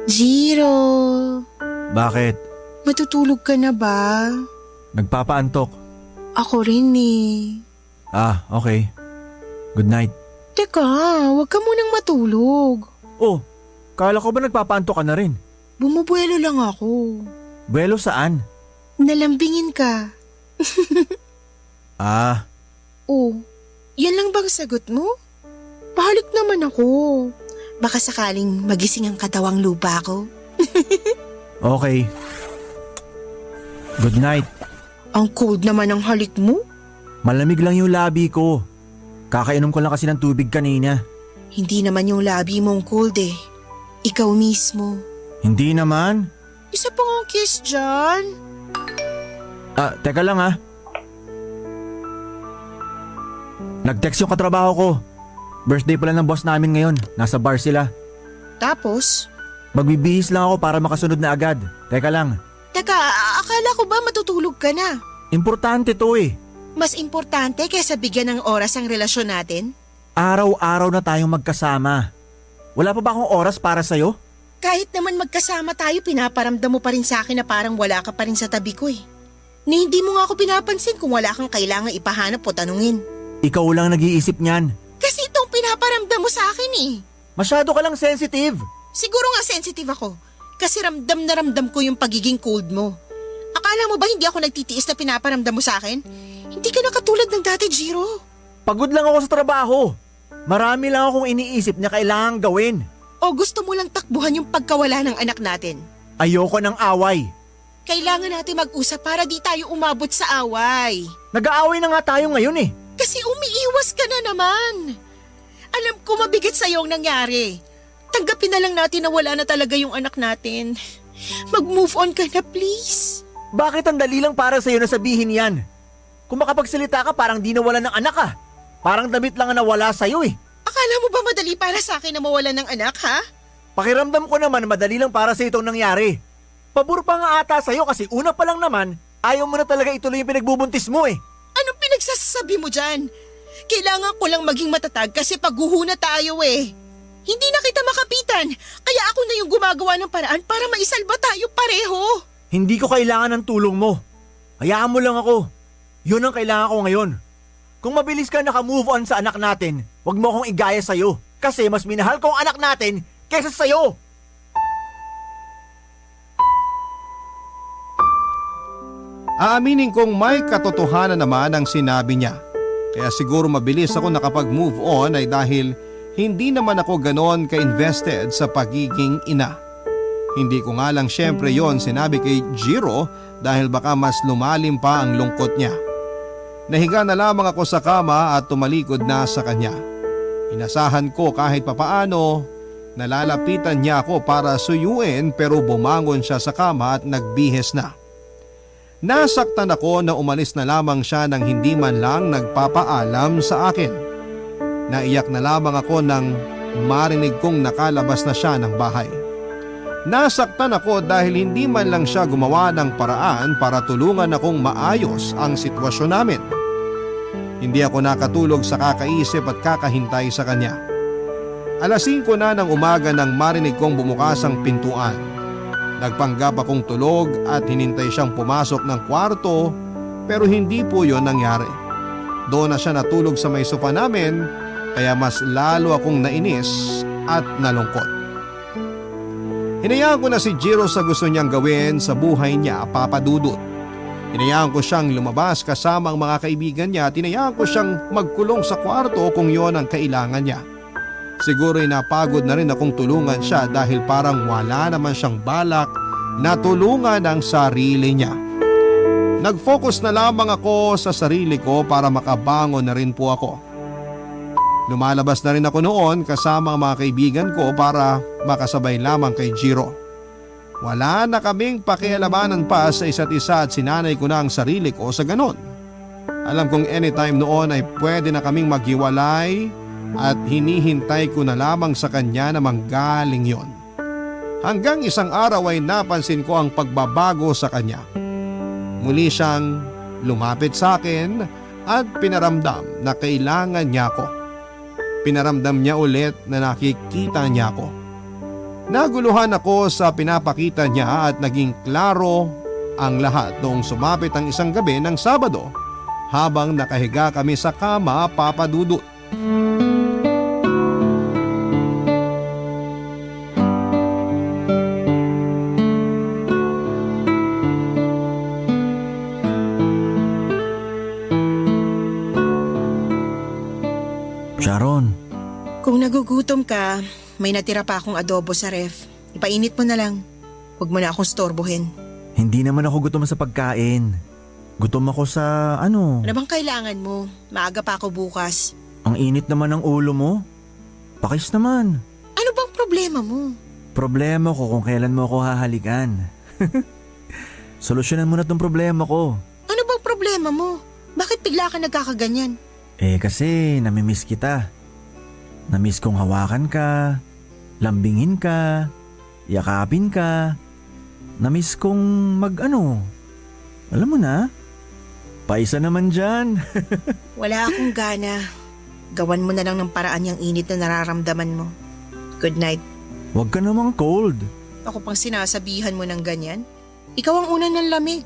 Jiro, Bakit? matutulog ka na ba? Nagpapaantok. Ako rin eh. Ah, okay. Good night. Teka, huwag ka munang matulog. Oh, kala ko ba nagpapaantok ka na rin? Bumubuelo lang ako. Buwelo saan? Nalambingin ka. Ah, Oh, yan lang bang sagot mo? Pahalik naman ako. Baka sakaling magising ang katawang lupa ko. okay. Good night. Ang cold naman ang halik mo. Malamig lang yung labi ko. Kakainom ko lang kasi ng tubig kanina. Hindi naman yung labi mong cold eh. Ikaw mismo. Hindi naman. Isa pang ang kiss dyan. Ah, teka lang ah. Nag-text yung katrabaho ko. Birthday pala ng boss namin ngayon. Nasa bar sila. Tapos? Magbibihis lang ako para makasunod na agad. Teka lang. Teka, akala ko ba matutulog ka na? Importante to eh. Mas importante kaysa bigyan ng oras ang relasyon natin? Araw-araw na tayong magkasama. Wala pa ba akong oras para sa'yo? Kahit naman magkasama tayo, pinaparamdam mo pa rin sa akin na parang wala ka pa rin sa tabi ko eh. Ni hindi mo nga ako pinapansin kung wala kang kailangang ipahanap o tanungin. Ikaw lang nag-iisip niyan. Kasi itong pinaparamdam mo sa akin eh. Masyado ka lang sensitive. Siguro nga sensitive ako. Kasi ramdam na ramdam ko yung pagiging cold mo. Akala mo ba hindi ako nagtitiis na pinaparamdam mo sa akin? Hindi ka na katulad ng dati, Jiro. Pagod lang ako sa trabaho. Marami lang akong iniisip na kailangang gawin. O gusto mo lang takbuhan yung pagkawala ng anak natin? Ayoko ng away. Kailangan natin mag-usap para di tayo umabot sa away. Nag-aaway na nga tayo ngayon eh. Kasi umiiwas ka na naman. Alam ko mabigat sa'yo ang nangyari. Tanggapin na lang natin na wala na talaga yung anak natin. Mag-move on ka na please. Bakit ang dali lang para sa'yo na sabihin yan? Kung makapagsalita ka parang di nawala ng anak ka. Parang damit lang ang nawala sa'yo eh. Akala mo ba madali para sa akin na mawala ng anak ha? Pakiramdam ko naman madali lang para sa itong nangyari. Pabor pa nga ata sa'yo kasi una pa lang naman ayaw mo na talaga ituloy yung pinagbubuntis mo eh. Anong pinagsasabi mo dyan? Kailangan ko lang maging matatag kasi paghuhuna tayo eh. Hindi na kita makapitan, kaya ako na yung gumagawa ng paraan para maisalba tayo pareho. Hindi ko kailangan ng tulong mo. Hayaan mo lang ako. Yun ang kailangan ko ngayon. Kung mabilis ka naka-move on sa anak natin, wag mo akong igaya sa'yo. Kasi mas minahal ko ang anak natin kaysa sa'yo. Aaminin kong may katotohanan naman ang sinabi niya. Kaya siguro mabilis ako nakapag-move on ay dahil hindi naman ako ganon ka-invested sa pagiging ina. Hindi ko nga lang syempre yon sinabi kay Jiro dahil baka mas lumalim pa ang lungkot niya. Nahiga na lamang ako sa kama at tumalikod na sa kanya. Inasahan ko kahit papaano, nalalapitan niya ako para suyuin pero bumangon siya sa kama at nagbihes na. Nasaktan ako na umalis na lamang siya nang hindi man lang nagpapaalam sa akin. Naiyak na lamang ako nang marinig kong nakalabas na siya ng bahay. Nasaktan ako dahil hindi man lang siya gumawa ng paraan para tulungan akong maayos ang sitwasyon namin. Hindi ako nakatulog sa kakaisip at kakahintay sa kanya. 5:00 na ng umaga nang marinig kong bumukas ang pintuan. Nagpanggap akong tulog at hinintay siyang pumasok ng kwarto pero hindi po yon nangyari. Doon na siya natulog sa may sofa namin kaya mas lalo akong nainis at nalungkot. Hinayaan ko na si Jiro sa gusto niyang gawin sa buhay niya, Papa Dudut. Hinayaan ko siyang lumabas kasama ang mga kaibigan niya at hinayaan ko siyang magkulong sa kwarto kung yon ang kailangan niya. Siguro'y napagod na rin akong tulungan siya dahil parang wala naman siyang balak na tulungan ang sarili niya. Nag-focus na lamang ako sa sarili ko para makabangon na rin po ako. Lumalabas na rin ako noon kasama ang mga kaibigan ko para makasabay lamang kay Jiro. Wala na kaming pakialamanan pa sa isa't isa at sinanay ko na ang sarili ko sa ganon. Alam kong anytime noon ay pwede na kaming maghiwalay at hinihintay ko na lamang sa kanya na manggaling yon. Hanggang isang araw ay napansin ko ang pagbabago sa kanya. Muli siyang lumapit sa akin at pinaramdam na kailangan niya ako. Pinaramdam niya ulit na nakikita niya ako. Naguluhan ako sa pinapakita niya at naging klaro ang lahat noong sumapit ang isang gabi ng Sabado habang nakahiga kami sa kama, Papa Dudut. Sharon, Kung nagugutom ka, may natira pa akong adobo sa ref. Ipainit mo na lang. Huwag mo na akong storbohin. hindi naman ako gutom sa pagkain. Gutom ako sa ano. Ano bang kailangan mo? Maaga pa ako bukas. Ang init naman ng ulo mo. Pakis naman. Ano bang problema mo? Problema ko kung kailan mo ako hahalikan. Solusyonan mo na tong problema ko. Ano bang problema mo? Bakit bigla ka nagkakaganyan? Kasi namimiss kita. Namiss kong hawakan ka, lambingin ka, yakapin ka. Namiss kong alam mo na, paisa naman dyan. Wala akong gana. Gawan mo na lang ng paraan yung init na nararamdaman mo. Good night. Huwag ka namang cold. Ako pang sinasabihan mo ng ganyan? Ikaw ang una ng lamig.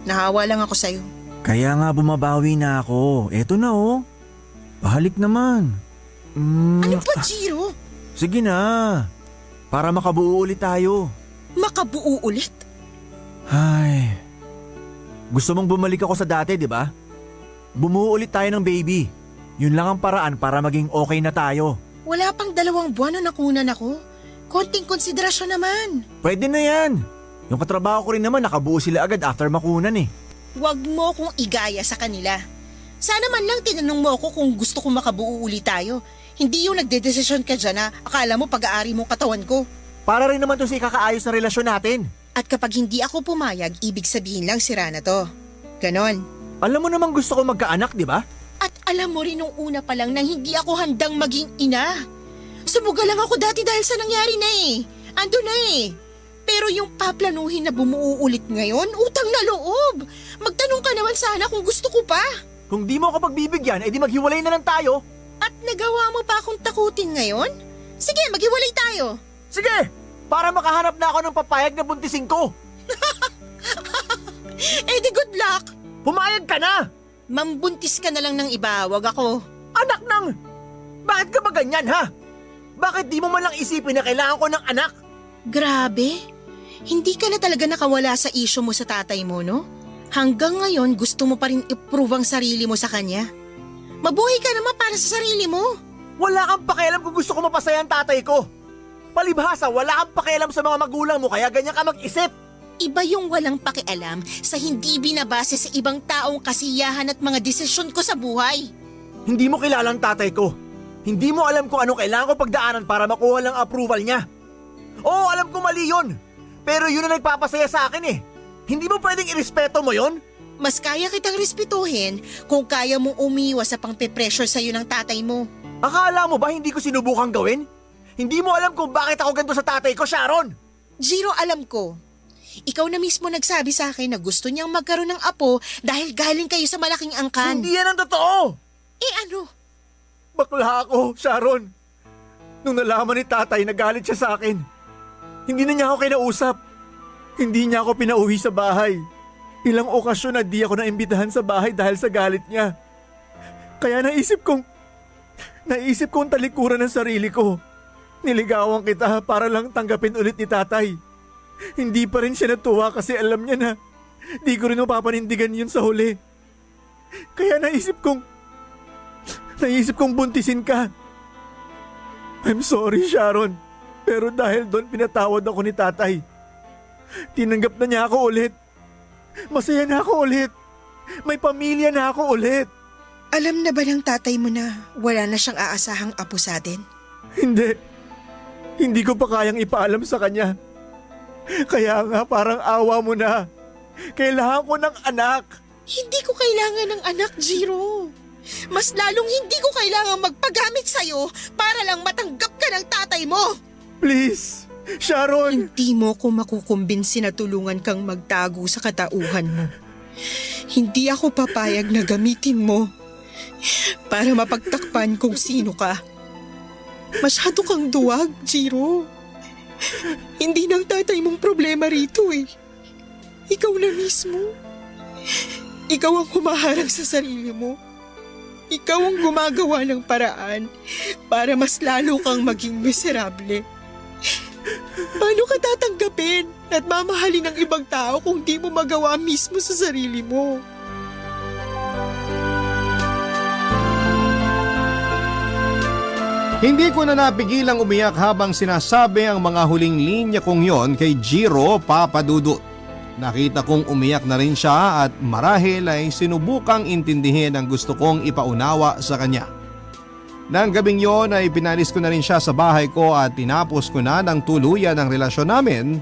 Nahawa lang ako sa'yo. Kaya nga bumabawi na ako. Eto na oh. Pahalik naman. Ano ba, Jiro? Sige na. Para makabuo ulit tayo. Makabuo ulit? Ay. Gusto mong bumalik ako sa dati, di ba? Bumuo ulit tayo ng baby. Yun lang ang paraan para maging okay na tayo. Wala pang 2 buwan na nakunan ako. Konting konsiderasyon naman. Pwede na yan. Yung katrabaho ko rin naman nakabuo sila agad after makunan eh. Huwag mo kong igaya sa kanila. Sana man lang tinanong mo ako kung gusto kong makabuo ulit tayo. Hindi yung nagdedesisyon ka dyan na akala mo pag-aari mo katawan ko. Para rin naman to sa ikakaayos na relasyon natin. At kapag hindi ako pumayag, ibig sabihin lang sira na to. Ganon. Alam mo namang gusto ko magkaanak, di ba? At alam mo rin nung una pa lang na hindi ako handang maging ina. Sumuga lang ako dati dahil sa nangyari na eh. Ando na eh. Pero yung paplanuhin na bumuo ulit ngayon, utang na loob. Magtanong ka naman sana kung gusto ko pa. Kung di mo ako pagbibigyan, edi maghiwalay na lang tayo. At nagawa mo pa akong takutin ngayon? Sige, maghiwalay tayo. Sige! Para makahanap na ako ng papayag na buntising ko. Eh di good luck. Pumayag ka na! Mambuntis ka na lang ng iba, wag ako. Anak ng... Bakit ka ba ganyan, ha? Bakit di mo man lang isipin na kailangan ko ng anak? Grabe. Hindi ka na talaga nakawala sa issue mo sa tatay mo, no? Hanggang ngayon gusto mo pa rin i-prove ang sarili mo sa kanya. Mabuhay ka naman para sa sarili mo. Wala kang pakialam kung gusto ko mapasaya ang tatay ko. Palibhasa, wala kang pakialam sa mga magulang mo kaya ganyan ka mag-isip. Iba yung walang pakialam sa hindi binabase sa ibang taong kasiyahan at mga desisyon ko sa buhay. Hindi mo kilala ang tatay ko. Hindi mo alam kung anong kailangan ko pagdaanan para makuha lang approval niya. Oo, alam ko mali yun. Pero yun ang nagpapasaya sa akin eh. Hindi mo pwedeng irespeto mo yun? Mas kaya kitang respetuhin kung kaya mong umiwas sa pang-pressure sa'yo ng tatay mo. Akala mo ba hindi ko sinubukang gawin? Hindi mo alam kung bakit ako ganito sa tatay ko, Sharon! Jiro, alam ko. Ikaw na mismo nagsabi sa akin na gusto niyang magkaroon ng apo dahil galing kayo sa malaking angkan. Hindi yan ang totoo! Ano? Bakla ako, Sharon. Nung nalaman ni tatay, nagalit siya sa akin. Hindi na niya ako kinausap. Hindi niya ako pinauwi sa bahay. Ilang okasyon na di ako naimbitahan sa bahay dahil sa galit niya. Kaya naisip kong talikuran ng sarili ko. Niligawan kita para lang tanggapin ulit ni tatay. Hindi pa rin siya natuwa kasi alam niya na di ko rin mapapanindigan yun sa huli. Kaya naisip kong buntisin ka. I'm sorry, Sharon. Pero dahil doon pinatawad ako ni tatay. Tinanggap na niya ako ulit. Masaya na ako ulit. May pamilya na ako ulit. Alam na ba ng tatay mo na wala na siyang aasahang apo sa atin? Hindi. Hindi ko pa kayang ipaalam sa kanya. Kaya nga parang awa mo na. Kailangan ko ng anak. Hindi ko kailangan ng anak, Jiro. Mas lalong hindi ko kailangan magpagamit sa'yo para lang matanggap ka ng tatay mo. Please, Sharon. Hindi mo ko makukumbinsi na tulungan kang magtago sa katauhan mo. Hindi ako papayag na gamitin mo para mapagtakpan kung sino ka. Masyado kang duwag, Jiro. Hindi ng tatay mong problema rito eh. Ikaw na mismo. Ikaw ang humaharang sa sarili mo. Ikaw ang gumagawa ng paraan para mas lalo kang maging miserable. Paano ka tatanggapin at mamahalin ng ibang tao kung di mo magawa mismo sa sarili mo? Hindi ko na napigilang umiyak habang sinasabi ang mga huling linya kong yon kay Jiro Papadudut. Nakita kong umiyak na rin siya at marahil ay sinubukang intindihin ang gusto kong ipaunawa sa kanya. Nang gabing yon ay pinalis ko na rin siya sa bahay ko at tinapos ko na ng tuluyan ang relasyon namin,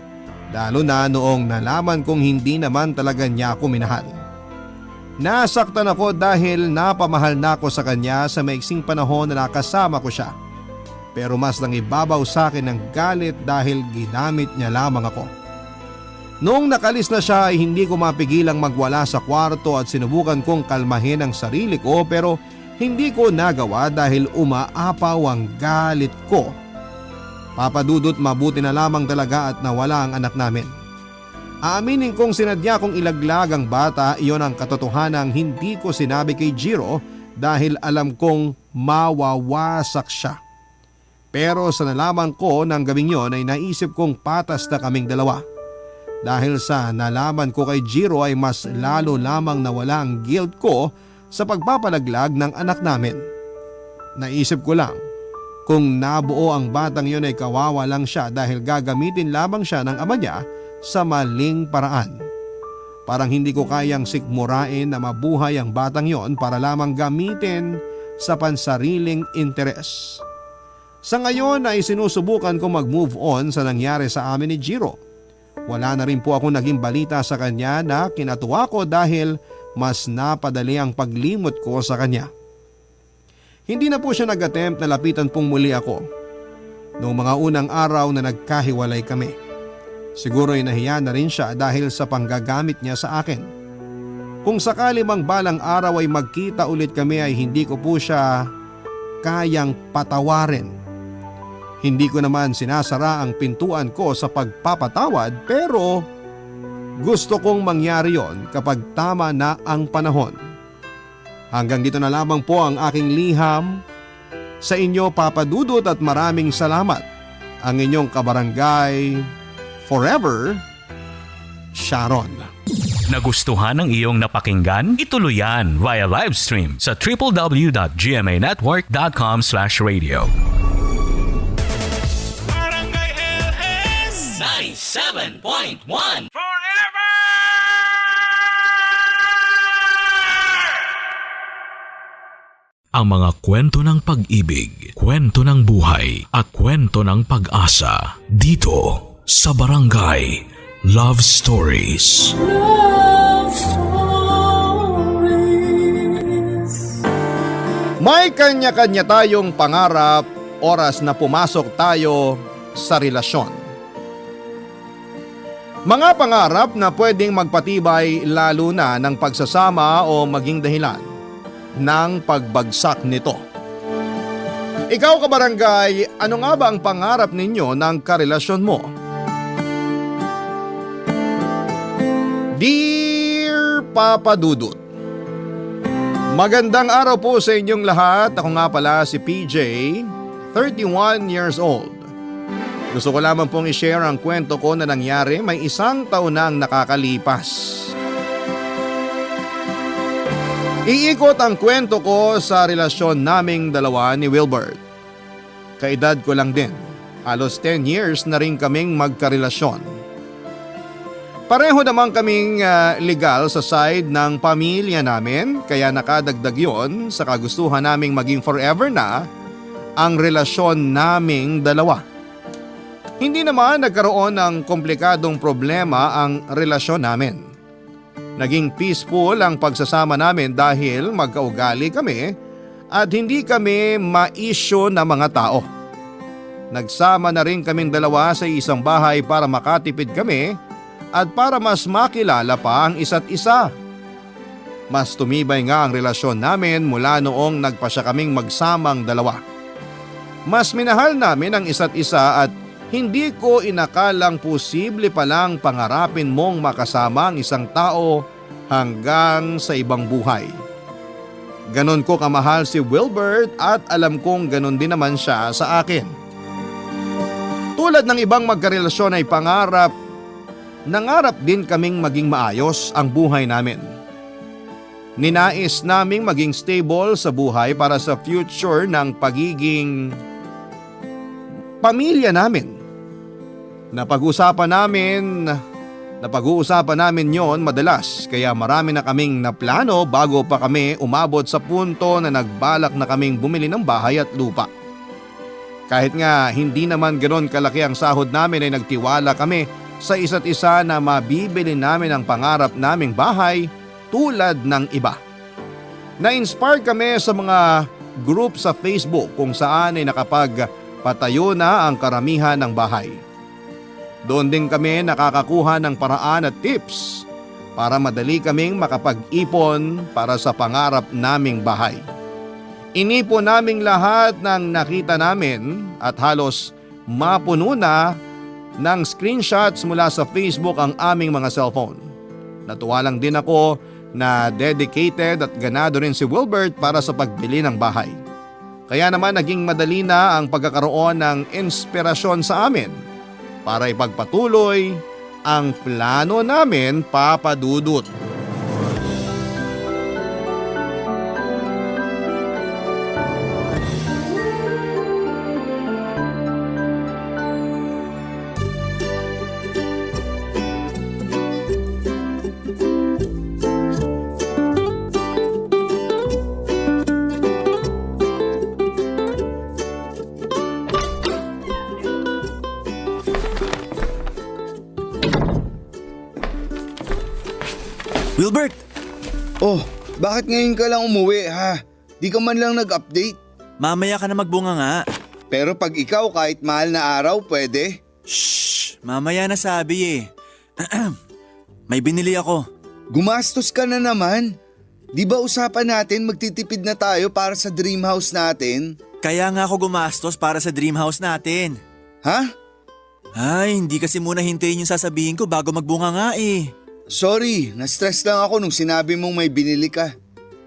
lalo na noong nalaman kong hindi naman talaga niya ako minahal. Nasaktan ako dahil napamahal na ako sa kanya sa maiksing panahon na nakasama ko siya. Pero mas nangibabaw sa akin ang galit dahil ginamit niya lamang ako. Noong nakalis na siya ay hindi ko mapigilang magwala sa kwarto at sinubukan kong kalmahin ang sarili ko pero hindi ko nagawa dahil umaapaw ang galit ko. Papadudot, mabuti na lamang talaga at nawala ang anak namin. Aaminin kong sinadya kong ilaglag ang bata, iyon ang katotohanang hindi ko sinabi kay Jiro dahil alam kong mawawasak siya. Pero sa nalaman ko ng gabing yon ay naisip kong patas na kaming dalawa. Dahil sa nalaman ko kay Jiro ay mas lalo lamang nawala ang guilt ko sa pagpapalaglag ng anak namin. Naisip ko lang, kung nabuo ang batang yon ay kawawa lang siya dahil gagamitin lamang siya ng ama niya sa maling paraan. Parang hindi ko kayang sikmurain na mabuhay ang batang yon para lamang gamitin sa pansariling interes. Sa ngayon ay sinusubukan ko mag-move on sa nangyari sa amin ni Jiro. Wala na rin po ako naging balita sa kanya na kinatuwa ko dahil mas napadali ang paglimot ko sa kanya. Hindi na po siya nag-attempt na lapitan pong muli ako. Noong mga unang araw na nagkahiwalay kami. Siguro ay nahiya na rin siya dahil sa panggagamit niya sa akin. Kung sakali mang balang araw ay magkita ulit kami ay hindi ko po siya kayang patawarin. Hindi ko naman sinasara ang pintuan ko sa pagpapatawad pero gusto kong mangyari yon kapag tama na ang panahon. Hanggang dito na lamang po ang aking liham sa inyo, Papadudot, at maraming salamat. Ang inyong kabarangay forever, Sharon. Nagustuhan ng iyong napakinggan? Ituloy yan via live stream sa www.gmanetwork.com/radio. Barangay LS 97.1 Forever! Ang mga kwento ng pag-ibig, kwento ng buhay at kwento ng pag-asa dito sa Barangay Love Stories. Love Stories. May kanya-kanya tayong pangarap oras na pumasok tayo sa relasyon. Mga pangarap na pwedeng magpatibay lalo na ng pagsasama o maging dahilan ng pagbagsak nito. Ikaw kabarangay, ano nga ba ang pangarap ninyo ng karelasyon mo? Dear Papa Dudut, magandang araw po sa inyong lahat. Ako nga pala si PJ, 31 years old. Gusto ko lamang pong i-share ang kwento ko na nangyari may 1 taon nang nakakalipas. Iikot ang kwento ko sa relasyon naming dalawa ni Wilbert. Kaedad ko lang din, halos 10 years na rin kaming magkarelasyon. Pareho naman kaming legal sa side ng pamilya namin, kaya nakadagdag yon sa kagustuhan naming maging forever na ang relasyon naming dalawa. Hindi naman nagkaroon ng komplikadong problema ang relasyon namin. Naging peaceful ang pagsasama namin dahil magkaugali kami at hindi kami ma-issue na mga tao. Nagsama na rin kaming dalawa sa isang bahay para makatipid kami at para mas makilala pa ang isa't isa. Mas tumibay nga ang relasyon namin mula noong nagpasya kaming magsamang dalawa. Mas minahal namin ang isa't isa at hindi ko inakalang posible palang pangarapin mong makasama ang isang tao hanggang sa ibang buhay. Ganon ko kamahal si Wilbert at alam kong ganon din naman siya sa akin. Tulad ng ibang magkarelasyon ay nangarap din kaming maging maayos ang buhay namin. Ninais naming maging stable sa buhay para sa future ng pagiging pamilya namin. Napag-uusapan namin yon madalas kaya marami na kaming naplano bago pa kami umabot sa punto na nagbalak na kaming bumili ng bahay at lupa. Kahit nga hindi naman ganoon kalaki ang sahod namin ay nagtiwala kami sa isa't isa na mabibili namin ang pangarap naming bahay tulad ng iba. Na-inspire kami sa mga group sa Facebook kung saan ay nakapagpatayo na ang karamihan ng bahay. Doon din kami nakakakuha ng paraan at tips para madali kaming makapag-ipon para sa pangarap naming bahay. Inipon naming lahat ng nakita namin at halos mapuno na ng screenshots mula sa Facebook ang aming mga cellphone. Natuwa lang din ako na dedicated at ganado rin si Wilbert para sa pagbili ng bahay. Kaya naman naging madali na ang pagkakaroon ng inspirasyon sa amin para ipagpatuloy ang plano namin, Papa Dudut. Wilbert! Oh, bakit ngayon ka lang umuwi ha? Di ka man lang nag-update. Mamaya ka na magbunga nga. Pero pag ikaw kahit mahal na araw pwede. Shhh! Mamaya na sabi eh. May binili ako. Gumastos ka na naman. Di ba usapan natin magtitipid na tayo para sa dream house natin? Kaya nga ako gumastos para sa dream house natin. Ha? Ay, hindi kasi muna hintayin yung sasabihin ko bago magbunga nga eh. Sorry, na-stress lang ako nung sinabi mong may binili ka.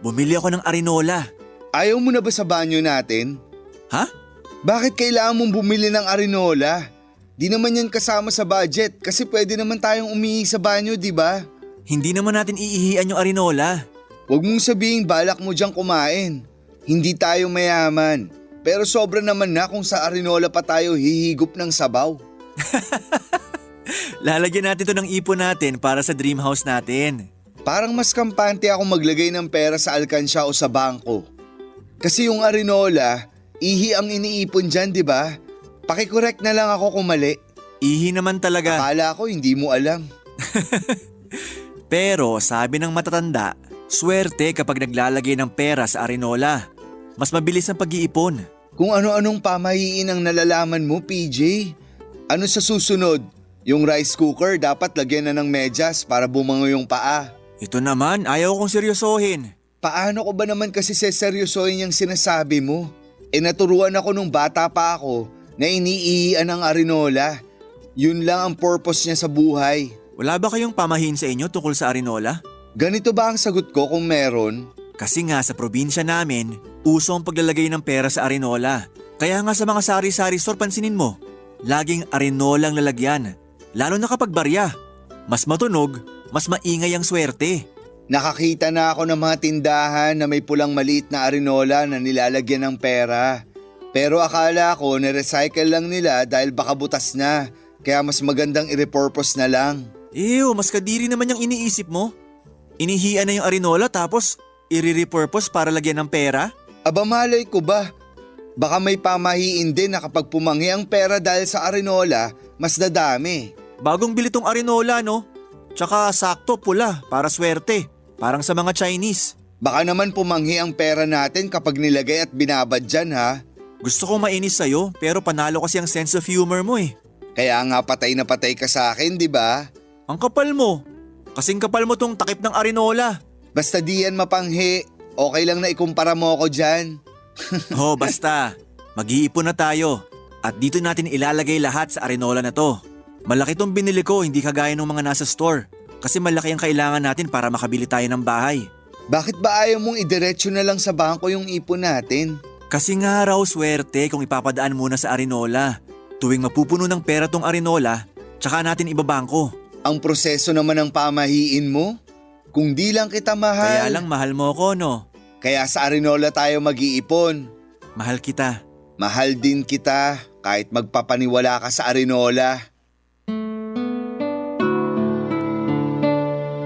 Bumili ako ng arinola. Ayaw mo na ba sa banyo natin? Ha? Bakit kailangan mong bumili ng arinola? Di naman yan kasama sa budget kasi pwede naman tayong umihi sa banyo, di ba? Hindi naman natin iihian yung arinola. Huwag mong sabihin balak mo diyang kumain. Hindi tayo mayaman. Pero sobra naman na kung sa arinola pa tayo hihigop ng sabaw. Lalagyan natin to ng ipon natin para sa dream house natin. Parang mas kampante ako maglagay ng pera sa alkansya o sa bangko. Kasi yung arinola, ihi ang iniipon dyan, di ba? Pakicorrect na lang ako kung mali. Ihi naman talaga. Akala ko hindi mo alam. Pero sabi ng matatanda, swerte kapag naglalagay ng pera sa arinola. Mas mabilis ang pag-iipon. Kung ano-anong pamahiin ang nalalaman mo, PJ. Ano sa susunod? Yung rice cooker dapat lagyan na ng medyas para bumango yung paa. Ito naman, ayaw kong seryosohin. Paano ko ba naman kasi seseryosohin yung sinasabi mo? Naturuan ako nung bata pa ako na iniihian ng arinola. Yun lang ang purpose niya sa buhay. Wala ba kayong pamahiin sa inyo tungkol sa arinola? Ganito ba ang sagot ko kung meron? Kasi nga sa probinsya namin, uso ang paglalagay ng pera sa arinola. Kaya nga sa mga sari-sari store pansinin mo, laging arinola ang lalagyan. Lalo na kapag barya. Mas matunog, mas maingay ang swerte. Nakakita na ako ng mga tindahan na may pulang maliit na arinola na nilalagyan ng pera. Pero akala ko na-recycle lang nila dahil baka butas na. Kaya mas magandang i-repurpose na lang. Ew, mas kadiri naman yung iniisip mo. Inihian na yung arinola tapos i-repurpose para lagyan ng pera? Aba malay ko ba? Baka may pamahiin din na kapag pumanghi ang pera dahil sa arinola, mas dadami. Bagong bili tong arinola, no? Tsaka sakto pula para swerte. Parang sa mga Chinese. Baka naman pumanghi ang pera natin kapag nilagay at binabadyan ha. Gusto kong mainis sa'yo pero panalo kasi ang sense of humor mo eh. Kaya nga patay na patay ka sa akin, di ba? Ang kapal mo. Kasing kapal mo tong takip ng arinola. Basta di yan mapanghi, okay lang na ikumpara mo ako dyan. Oh, basta. Mag-iipon na tayo. At dito natin ilalagay lahat sa arinola na to. Malaki tong binili ko, hindi kagaya ng mga nasa store. Kasi malaki ang kailangan natin para makabili tayo ng bahay. Bakit ba ayaw mong idiretso na lang sa bangko yung ipon natin? Kasi nga raw swerte kung ipapadaan muna sa arinola. Tuwing mapupuno ng pera tong arinola, tsaka natin ibabangko. Ang proseso naman ng pamahiin mo? Kung di lang kita mahal. Kaya lang mahal mo ko, no? Kaya sa arinola tayo mag-iipon. Mahal kita. Mahal din kita kahit magpapaniwala ka sa arinola.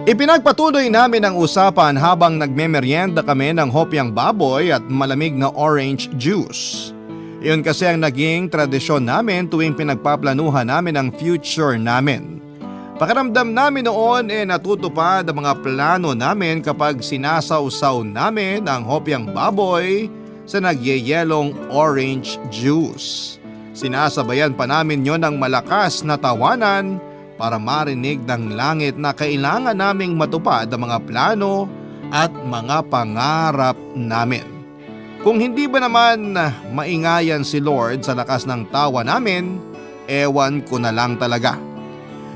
Ipinagpatuloy namin ang usapan habang nagmemeryenda kami ng hopyang baboy at malamig na orange juice. Iyon kasi ang naging tradisyon namin tuwing pinagpaplanuhan namin ang future namin. Pakiramdam namin noon natutupad ang mga plano namin kapag sinasawsaw namin ang hopyang baboy sa nagyeyelong orange juice. Sinasabayan pa namin yon ng malakas na tawanan para marinig ng langit na kailangan naming matupad ang mga plano at mga pangarap namin. Kung hindi ba naman maingayan si Lord sa lakas ng tawa namin, ewan ko na lang talaga.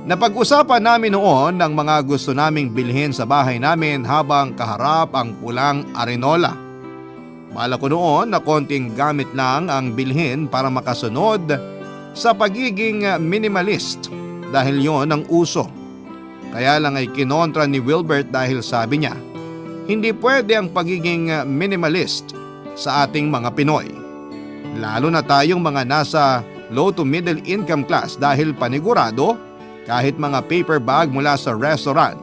Napag-usapan namin noon ng mga gusto naming bilhin sa bahay namin habang kaharap ang pulang arinola. Bala ko noon na konting gamit lang ang bilhin para makasunod sa pagiging minimalist. Dahil yon ang uso. Kaya lang ay kinontra ni Wilbert dahil sabi niya, hindi pwede ang pagiging minimalist sa ating mga Pinoy. Lalo na tayong mga nasa low to middle income class dahil panigurado kahit mga paper bag mula sa restaurant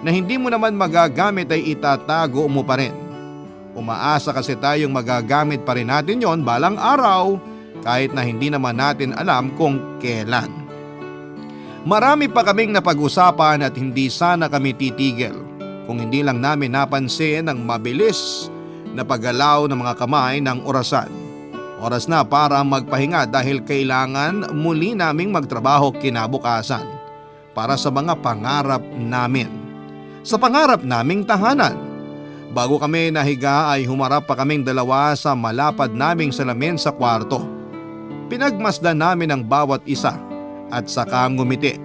na hindi mo naman magagamit ay itatago mo pa rin. Umaasa kasi tayong magagamit pa rin natin yon balang araw kahit na hindi naman natin alam kung kailan. Marami pa kaming napag-usapan at hindi sana kami titigil kung hindi lang namin napansin ang mabilis na paggalaw ng mga kamay ng orasan. Oras na para magpahinga dahil kailangan muli naming magtrabaho kinabukasan para sa mga pangarap namin. Sa pangarap naming tahanan. Bago kami nahiga ay humarap pa kaming dalawa sa malapad naming salamin sa kwarto. Pinagmasdan namin ang bawat isa at saka ngumiti.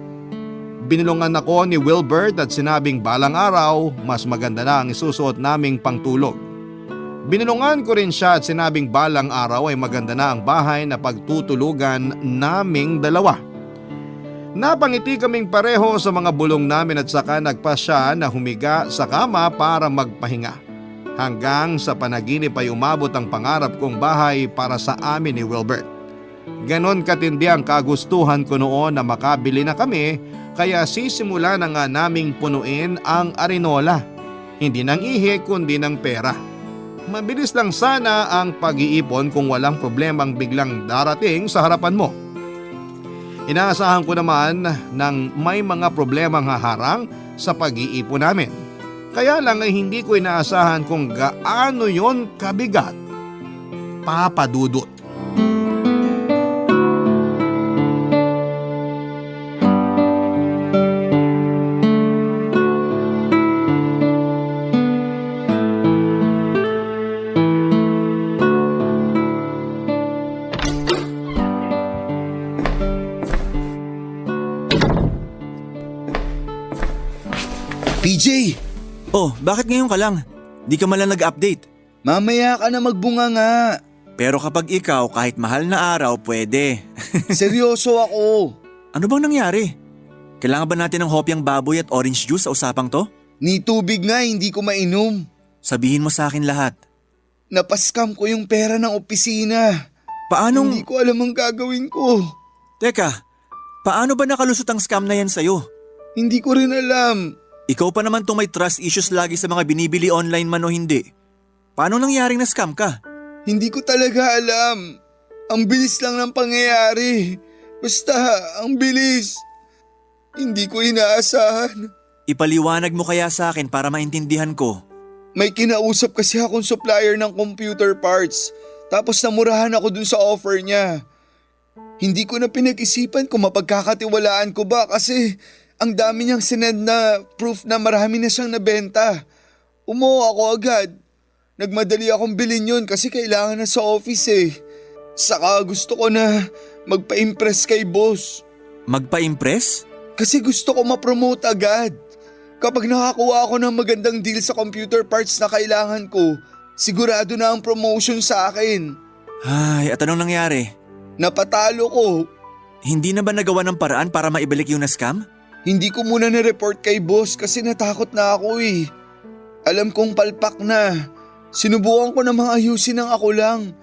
Binulungan ako ni Wilbert at sinabing balang araw mas maganda na ang isusuot naming pangtulog. Binulungan ko rin siya at sinabing balang araw ay maganda na ang bahay na pagtutulugan naming dalawa. Napangiti kaming pareho sa mga bulong namin at saka nagpasya na humiga sa kama para magpahinga. Hanggang sa panaginip ay umabot ang pangarap kong bahay para sa amin ni Wilbert. Ganon katindi ang kagustuhan ko noon na makabili na kami kaya sisimula na nga naming punuin ang arinola. Hindi ng ihi kundi ng pera. Mabilis lang sana ang pag-iipon kung walang problemang biglang darating sa harapan mo. Inaasahan ko naman ng may mga problemang haharang sa pag-iipon namin. Kaya lang ay hindi ko inaasahan kung gaano yon kabigat. Papa Dudut. PJ, Oh, bakit ngayon ka lang? Di ka malang nag-update. mamaya ka na magbunga nga. Pero kapag ikaw kahit mahal na araw, pwede. Seryoso ako. Ano bang nangyari? Kailangan ba natin ng hopyang baboy at orange juice sa usapang to? Ni tubig nga hindi ko mainom. Sabihin mo sa akin lahat. Napaskam ko yung pera ng opisina. Paanong… Hindi ko alam ang gagawin ko. Teka, paano ba nakalusot ang scam na yan sa'yo? Hindi ko rin alam. Ikaw pa naman itong may trust issues lagi sa mga binibili online man o hindi. Paano nangyaring na scam ka? Hindi ko talaga alam. Ang bilis lang ng pangyayari. Basta, ang bilis. Hindi ko inaasahan. Ipaliwanag mo kaya sa akin para maintindihan ko. May kinausap kasi akong supplier ng computer parts. Tapos namurahan ako dun sa offer niya. Hindi ko na pinag-isipan kung mapagkakatiwalaan ko ba kasi ang dami niyang sinend na proof na marami na siyang nabenta. Umuha ako agad. Nagmadali akong bilhin yun kasi kailangan na sa office eh. Saka gusto ko na magpa-impress kay boss. Magpa-impress? Kasi gusto ko ma-promote agad. Kapag nakakuha ako ng magandang deal sa computer parts na kailangan ko, sigurado na ang promotion sa akin. Ay, at anong nangyari? Napatalo ko. Hindi na ba nagawa ng paraan para maibalik yung na-scam? Hindi ko muna na-report kay boss kasi natakot na ako eh. Alam kong palpak na. Sinubukan ko namang ayusin ng ako lang.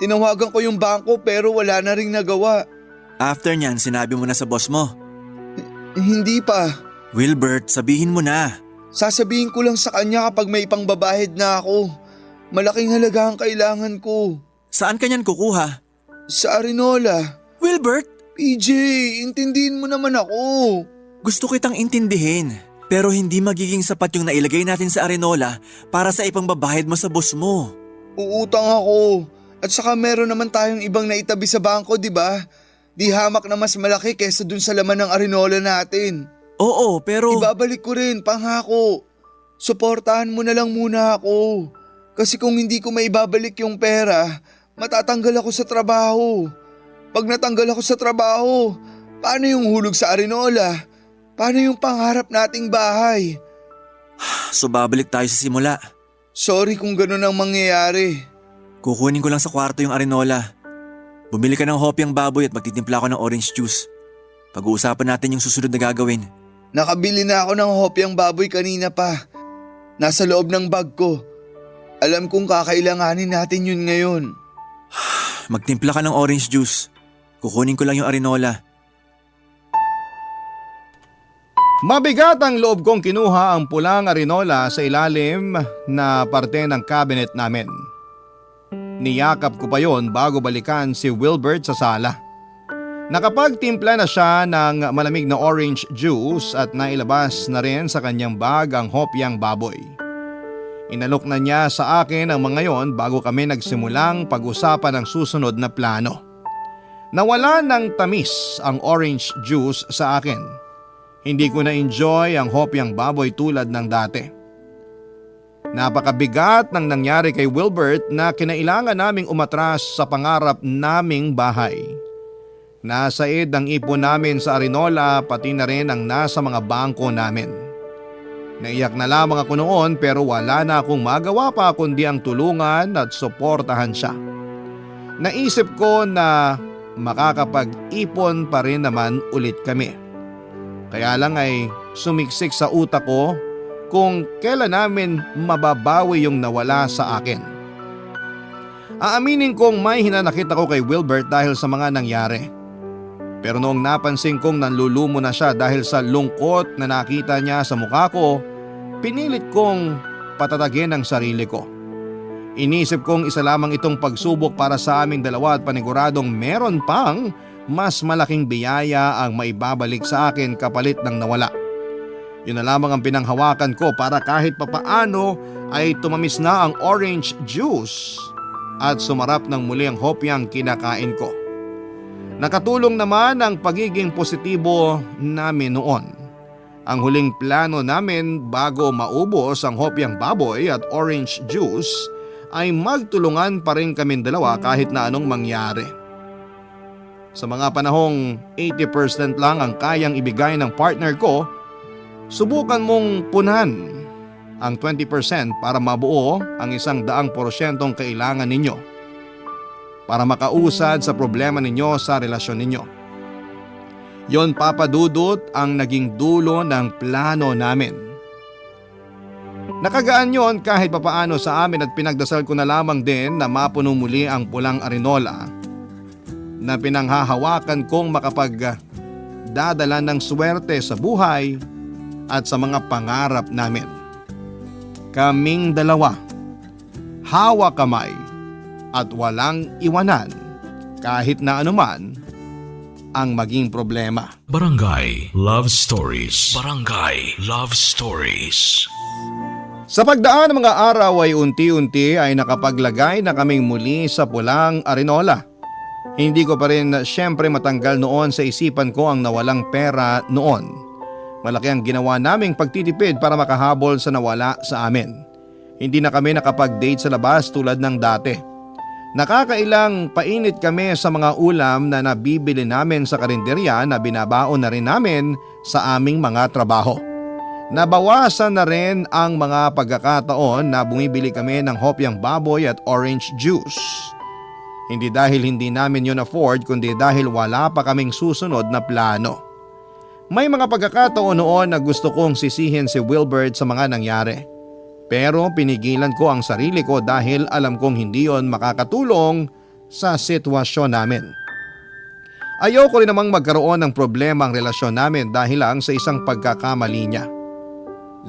Tinawagan ko yung bangko pero wala na ring nagawa. After nyan, sinabi mo na sa boss mo. Hindi pa. Wilbert, sabihin mo na. Sasabihin ko lang sa kanya kapag may pangbabahid na ako. Malaking halaga ang kailangan ko. Saan ka nyan kukuha? Sa Arinola. Wilbert, PJ, intindihin mo naman ako. gusto kitang intindihin. Pero hindi magiging sapat yung nailagay natin sa Arenola para sa ipangbabayad mo sa boss mo. Uutang ako. At saka meron naman tayong ibang naitabi sa bangko, di ba? Di hamak na mas malaki kesa dun sa laman ng Arinola natin. Oo, pero… Ibabalik ko rin, pangako. Suportahan mo na lang muna ako. Kasi kung hindi ko maibabalik yung pera, matatanggal ako sa trabaho. Pag natanggal ako sa trabaho, paano yung hulog sa Arinola? Paano yung pangarap nating bahay? So babalik tayo sa simula. Sorry kung ganun ang mangyayari. Kukunin ko lang sa kwarto yung Arenola. Bumili ka ng hopyang baboy at magtitimpla ako ng orange juice. Pag-uusapan natin yung susunod na gagawin. Nakabili na ako ng hopyang baboy kanina pa. Nasa loob ng bag ko. Alam kong kakailanganin natin yun ngayon. Magtimpla ka ng orange juice. Kukunin ko lang yung Arenola. Mabigat ang loob kong kinuha ang pulang Arinola sa ilalim na parte ng cabinet namin. Niyakap ko pa yon bago balikan si Wilbert sa sala. Nakapagtimpla na siya ng malamig na orange juice at nailabas na rin sa kanyang bag ang hopyang baboy. Inalok na niya sa akin ang mga yon bago kami nagsimulang pag-usapan ang susunod na plano. Nawala ng tamis ang orange juice sa akin. Hindi ko na-enjoy ang hopyang baboy tulad ng dati. Napakabigat ng nangyari kay Wilbert na kinailangan naming umatras sa pangarap naming bahay. Nasaid ang ipon namin sa Arinola pati na rin ang nasa mga bangko namin. Naiyak na lamang ako noon pero wala na akong magawa pa kundi ang tulungan at suportahan siya. Naisip ko na makakapag-ipon pa rin naman ulit kami. Kaya lang ay sumiksik sa utak ko kung kailan namin mababawi yung nawala sa akin. Aaminin kong may hinanakit ako kay Wilbert dahil sa mga nangyari. Pero noong napansin kong nanlulumo na siya dahil sa lungkot na nakita niya sa mukha ko, pinilit kong patatagin ang sarili ko. Inisip kong isa lamang itong pagsubok para sa aming dalawa at paniguradong meron pang mas malaking biyaya ang maibabalik sa akin kapalit ng nawala. Yun na lamang ang pinanghawakan ko para kahit papaano ay tumamis na ang orange juice at sumarap ng muli ang hopyang kinakain ko. Nakatulong naman ang pagiging positibo namin noon. Ang huling plano namin bago maubos ang hopyang baboy at orange juice ay magtulungan pa rin kaming dalawa kahit na anong mangyari. Sa mga panahong 80% lang ang kayang ibigay ng partner ko, Subukan mong punan ang 20% para mabuo ang 100% kailangan ninyo para makausad sa problema ninyo sa relasyon ninyo. Yon, Papa Dudut, ang naging dulo ng plano namin. Nakagaan yon kahit papaano sa amin at pinagdasal ko na lamang din na mapuno muli ang pulang arinola na pinanghahawakan kong makapagdadala ng swerte sa buhay at sa mga pangarap namin. Kaming dalawa, hawak kamay at walang iwanan kahit na anuman ang maging problema. Barangay Love Stories. Barangay Love Stories. Sa pagdaan ng mga araw ay unti-unti ay nakapaglagay na kaming muli sa pulang arinola. Hindi ko pa rin siyempre matanggal noon sa isipan ko ang nawalang pera noon. Malaki ang ginawa naming pagtitipid para makahabol sa nawala sa amin. Hindi na kami nakapag-date sa labas tulad ng dati. Nakakailang painit kami sa mga ulam na nabibili namin sa karinderya na binabaon na rin namin sa aming mga trabaho. Nabawasan na rin ang mga pagkakataon na bumibili kami ng hopyang baboy at orange juice. Hindi dahil hindi namin yun afford kundi dahil wala pa kaming susunod na plano. May mga pagkakataon noon na gusto kong sisihin si Wilbert sa mga nangyari. Pero pinigilan ko ang sarili ko dahil alam kong hindi yon makakatulong sa sitwasyon namin. Ayoko rin namang magkaroon ng problema ang relasyon namin dahil lang sa isang pagkakamali niya.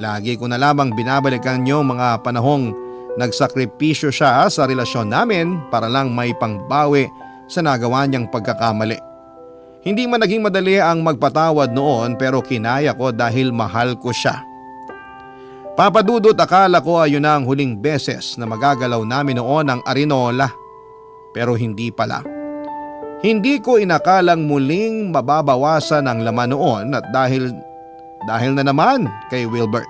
Lagi ko na lamang binabalikan yung mga panahong nagsakripisyo siya sa relasyon namin para lang may pangbawi sa nagawa niyang pagkakamali. Hindi man naging madali ang magpatawad noon pero kinaya ko dahil mahal ko siya. Papa Dudut, akala ko ayun na ang huling beses na magagalaw namin noon ang arinola. Pero hindi pala. Hindi ko inakalang muling mababawasan ang laman noon at dahil na naman kay Wilbert.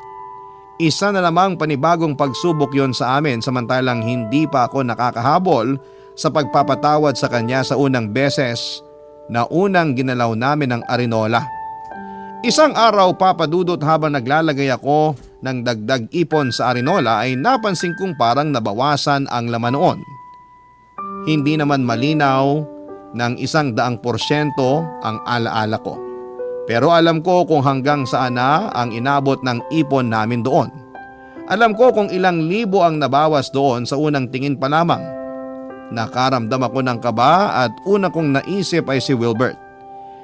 Isa na namang panibagong pagsubok yon sa amin samantalang hindi pa ako nakakahabol sa pagpapatawad sa kanya sa unang beses na unang ginalaw namin ang arinola. Isang araw, Papa Dudut, habang naglalagay ako ng dagdag ipon sa arinola ay napansin kong parang nabawasan ang laman noon. Hindi naman malinaw ng 100% ang alaala ko. Pero alam ko kung hanggang saan na ang inabot ng ipon namin doon. Alam ko kung ilang libo ang nabawas doon sa unang tingin pa lamang. Nakaramdam ako ng kaba at una kong naisip ay si Wilbert.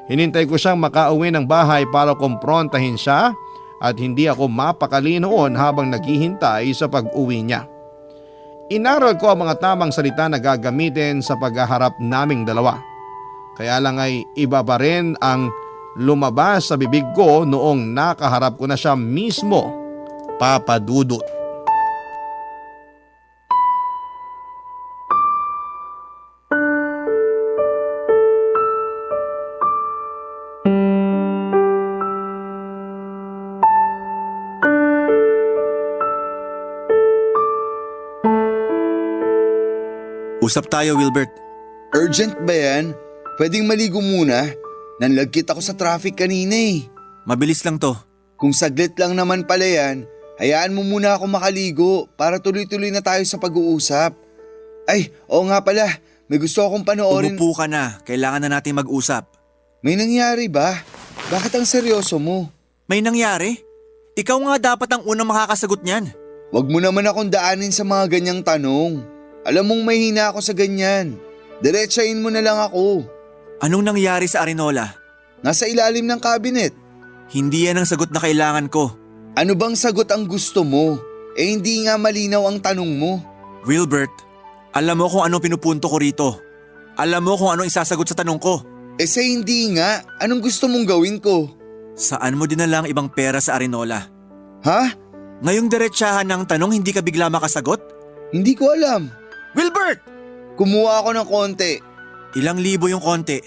Hinintay ko siyang makauwi ng bahay para kumprontahin siya at hindi ako mapakali noon habang naghihintay sa pag-uwi niya. Inaral ko ang mga tamang salita na gagamitin sa paghaharap naming dalawa. Kaya lang ay iba pa rin ang lumabas sa bibig ko noong nakaharap ko na siya mismo, Papa Dudut. Usap tayo, Wilbert. Urgent ba yan? Pwedeng maligo muna? Nanlagkit ako sa traffic kanina eh. Mabilis lang to. Kung saglit lang naman pala yan, hayaan mo muna ako makaligo para tuloy-tuloy na tayo sa pag-uusap. Ay, oo nga pala, may gusto akong panoorin. Umupo ka na. Kailangan na natin mag-usap. May nangyari ba? Bakit ang seryoso mo? May nangyari? Ikaw nga dapat ang unang makakasagot niyan. Huwag mo naman akong daanin sa mga ganyang tanong. Alam mong mahina ako sa ganyan. Diretsahin mo na lang ako. Anong nangyari sa arinola? Nasa ilalim ng cabinet. Hindi yan ang sagot na kailangan ko. Ano bang sagot ang gusto mo? Eh hindi nga malinaw ang tanong mo. Wilbert, alam mo kung anong pinupunto ko rito. Alam mo kung anong isasagot sa tanong ko. Eh sa hindi nga, anong gusto mong gawin ko? Saan mo dinala ang ibang pera sa arinola? Ha? Ngayong diretsahan ng tanong hindi ka bigla makasagot? Hindi ko alam. Wilbert! Kumuha ako ng konti. Ilang libo yung konti?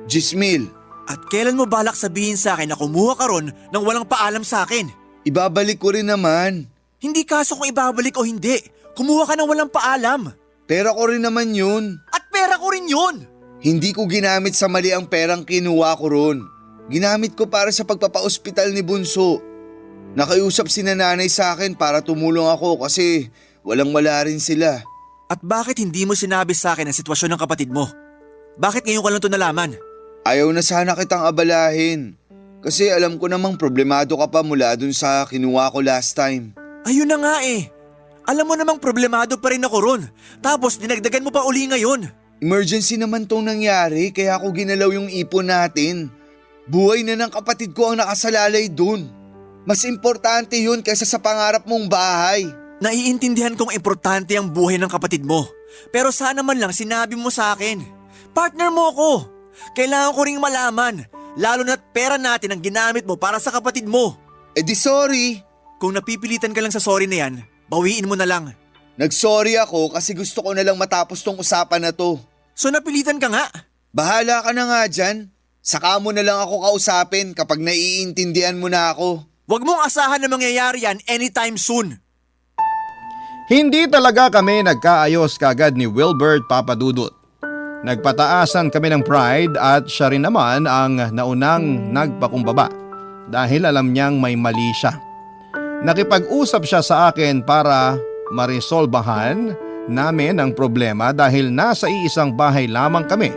10,000. At kailan mo balak sabihin sa akin na kumuha ka ron nang walang paalam sa akin? Ibabalik ko rin naman. Hindi kaso kung ibabalik o hindi. Kumuha ka nang walang paalam. Pera ko rin naman yun. At pera ko rin yun! Hindi ko ginamit sa mali ang perang kinuha ko ron. Ginamit ko para sa pagpapa-ospital ni Bunso. Nakiusap si nanay sa akin para tumulong ako kasi walang-wala rin sila. At bakit hindi mo sinabi sa akin ang sitwasyon ng kapatid mo? Bakit ngayon ka lang ito nalaman? Ayaw na sana kitang abalahin. Kasi alam ko namang problemado ka pa mula dun sa kinuha ko last time. Ayun na nga eh. Alam mo namang problemado pa rin ako ron. Tapos dinagdagan mo pa uli ngayon. Emergency naman tong nangyari kaya ako ginalaw yung ipon natin. Buhay na ng kapatid ko ang nakasalalay dun. Mas importante yun kaysa sa pangarap mong bahay. Naiintindihan kong importante ang buhay ng kapatid mo. Pero sana man lang sinabi mo sa akin. Partner mo ako. Kailangan ko ring malaman. Lalo na't pera natin ang ginamit mo para sa kapatid mo. Eh di sorry. Kung napipilitan ka lang sa sorry na yan, bawiin mo na lang. Nagsorry ako kasi gusto ko na lang matapos tong usapan na to. So napilitan ka nga. Bahala ka na nga dyan. Saka mo na lang ako kausapin kapag naiintindihan mo na ako. Huwag mong asahan na mangyayari yan anytime soon. Hindi talaga kami nagkaayos kagad ni Wilbert Papadudut. Nagpataasan kami ng pride at siya rin naman ang naunang nagpakumbaba dahil alam niyang may mali siya. Nakipag-usap siya sa akin para maresolbahan namin ang problema dahil nasa iisang bahay lamang kami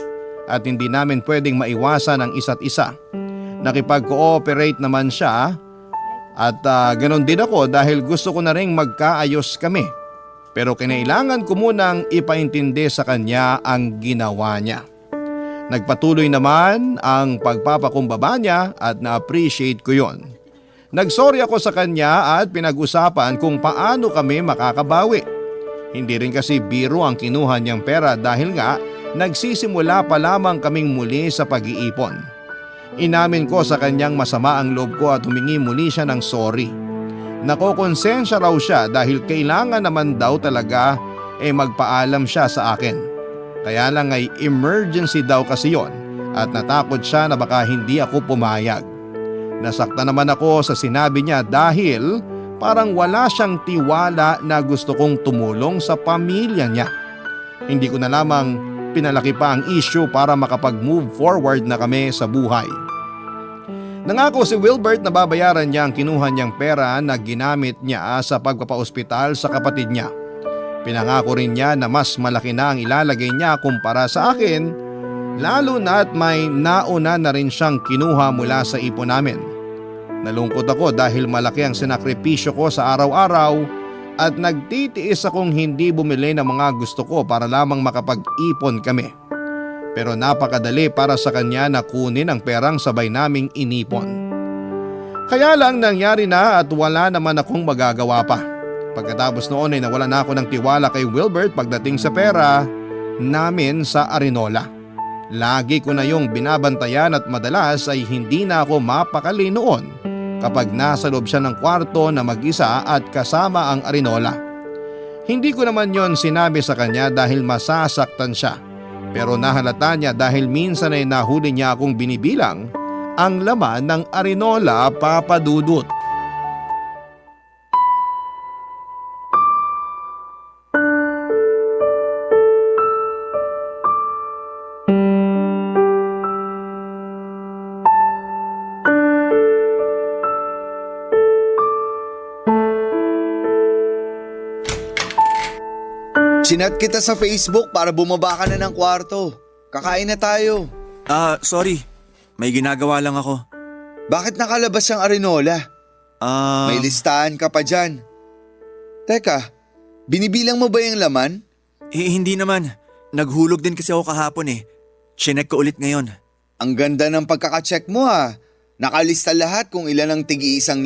at hindi namin pwedeng maiwasan ang isa't isa. Nakipag-cooperate naman siya at ganon din ako dahil gusto ko na ring magkaayos kami. Pero kinailangan ko munang ipaintindi sa kanya ang ginawa niya. Nagpatuloy naman ang pagpapakumbaba niya at na-appreciate ko yon. Nagsorry ako sa kanya at pinag-usapan kung paano kami makakabawi. Hindi rin kasi biro ang kinuha niyang pera dahil nga nagsisimula pa lamang kaming muli sa pag-iipon. Inamin ko sa kanyang masama ang loob ko at humingi muli siya ng sorry. Nakokonsensya raw siya dahil kailangan naman daw talaga magpaalam siya sa akin. Kaya lang ay emergency daw kasi yon at natakot siya na baka hindi ako pumayag. Nasaktan naman ako sa sinabi niya dahil parang wala siyang tiwala na gusto kong tumulong sa pamilya niya. Hindi ko na lamang pinalaki pa ang issue para makapag-move forward na kami sa buhay. Nangako si Wilbert na babayaran niya ang kinuha niyang pera na ginamit niya sa pagpapaospital sa kapatid niya. Pinangako rin niya na mas malaki na ang ilalagay niya kumpara sa akin, lalo na at may nauna na rin siyang kinuha mula sa ipon namin. Nalungkot ako dahil malaki ang sinakripisyo ko sa araw-araw at nagtitiis akong hindi bumili ng mga gusto ko para lamang makapag-ipon kami. Pero napakadali para sa kanya na kunin ang perang sabay naming inipon. Kaya lang nangyari na at wala naman akong magagawa pa. Pagkatapos noon ay nawala na ako ng tiwala kay Wilbert pagdating sa pera namin sa Arinola. Lagi ko na yung binabantayan at madalas ay hindi na ako mapakali noon kapag nasa loob siya ng kwarto na mag-isa at kasama ang Arinola. Hindi ko naman yon sinabi sa kanya dahil masasaktan siya. Pero nahalata niya dahil minsan ay nahuli niya akong binibilang ang laman ng Arinola, Papadudut. Chinat kita sa Facebook para bumaba ka na ng kwarto. Kakain na tayo. Sorry. May ginagawa lang ako. Bakit nakalabas yung Arinola? May listahan ka pa dyan. Teka, binibilang mo ba yung laman? Hindi naman. Naghulog din kasi ako kahapon eh. Chinek ko ulit ngayon. Ang ganda ng pagkakacheck mo ha. Nakalista lahat kung ilan ang tig-1,000,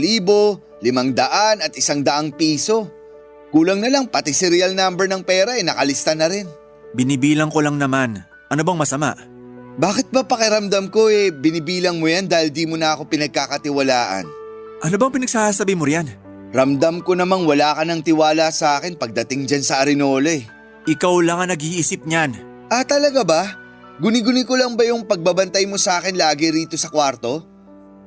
500 at 100 piso. Kulang na lang pati serial number ng pera nakalista na rin. Binibilang ko lang naman. Ano bang masama? Bakit ba pakiramdam ko binibilang mo yan dahil di mo na ako pinagkakatiwalaan? Ano bang pinagsasabi mo riyan? Ramdam ko namang wala ka ng tiwala sa akin pagdating dyan sa Arinola Ikaw lang ang nag-iisip niyan. Talaga ba? Guni-guni ko lang ba yung pagbabantay mo sa akin lagi rito sa kwarto?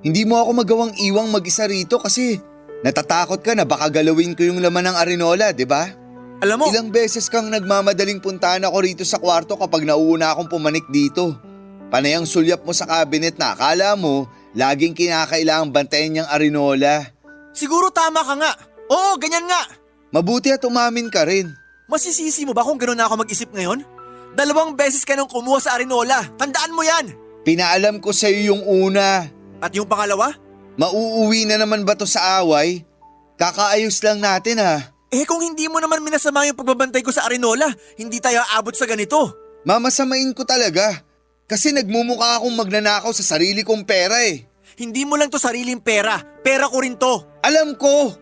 Hindi mo ako magawang iwang mag-isa rito kasi natatakot ka na baka galawin ko yung laman ng Arinola, di ba? Alam mo, Ilang beses kang nagmamadaling puntahan ako rito sa kwarto kapag nauuna akong pumanik dito. Panay ang sulyap mo sa cabinet na akala mo laging kinakailangang bantayan niyang Arinola. Siguro tama ka nga. Oo, ganyan nga. Mabuti at umamin ka rin. Masisisi mo ba kung gano'n na ako mag-isip ngayon? 2 beses ka nang kumuha sa Arinola. Tandaan mo yan. Pinaalam ko sa'yo yung una. At yung pangalawa? Mauuwi na naman ba to sa away? Kakaayos lang natin ha. Kung hindi mo naman minasama yung pagbabantay ko sa Arinola, hindi tayo aabot sa ganito. Mamasamain ko talaga. Kasi nagmumukha akong magnanakaw sa sarili kong pera eh. Hindi mo lang to sariling pera. Pera ko rin to. Alam ko.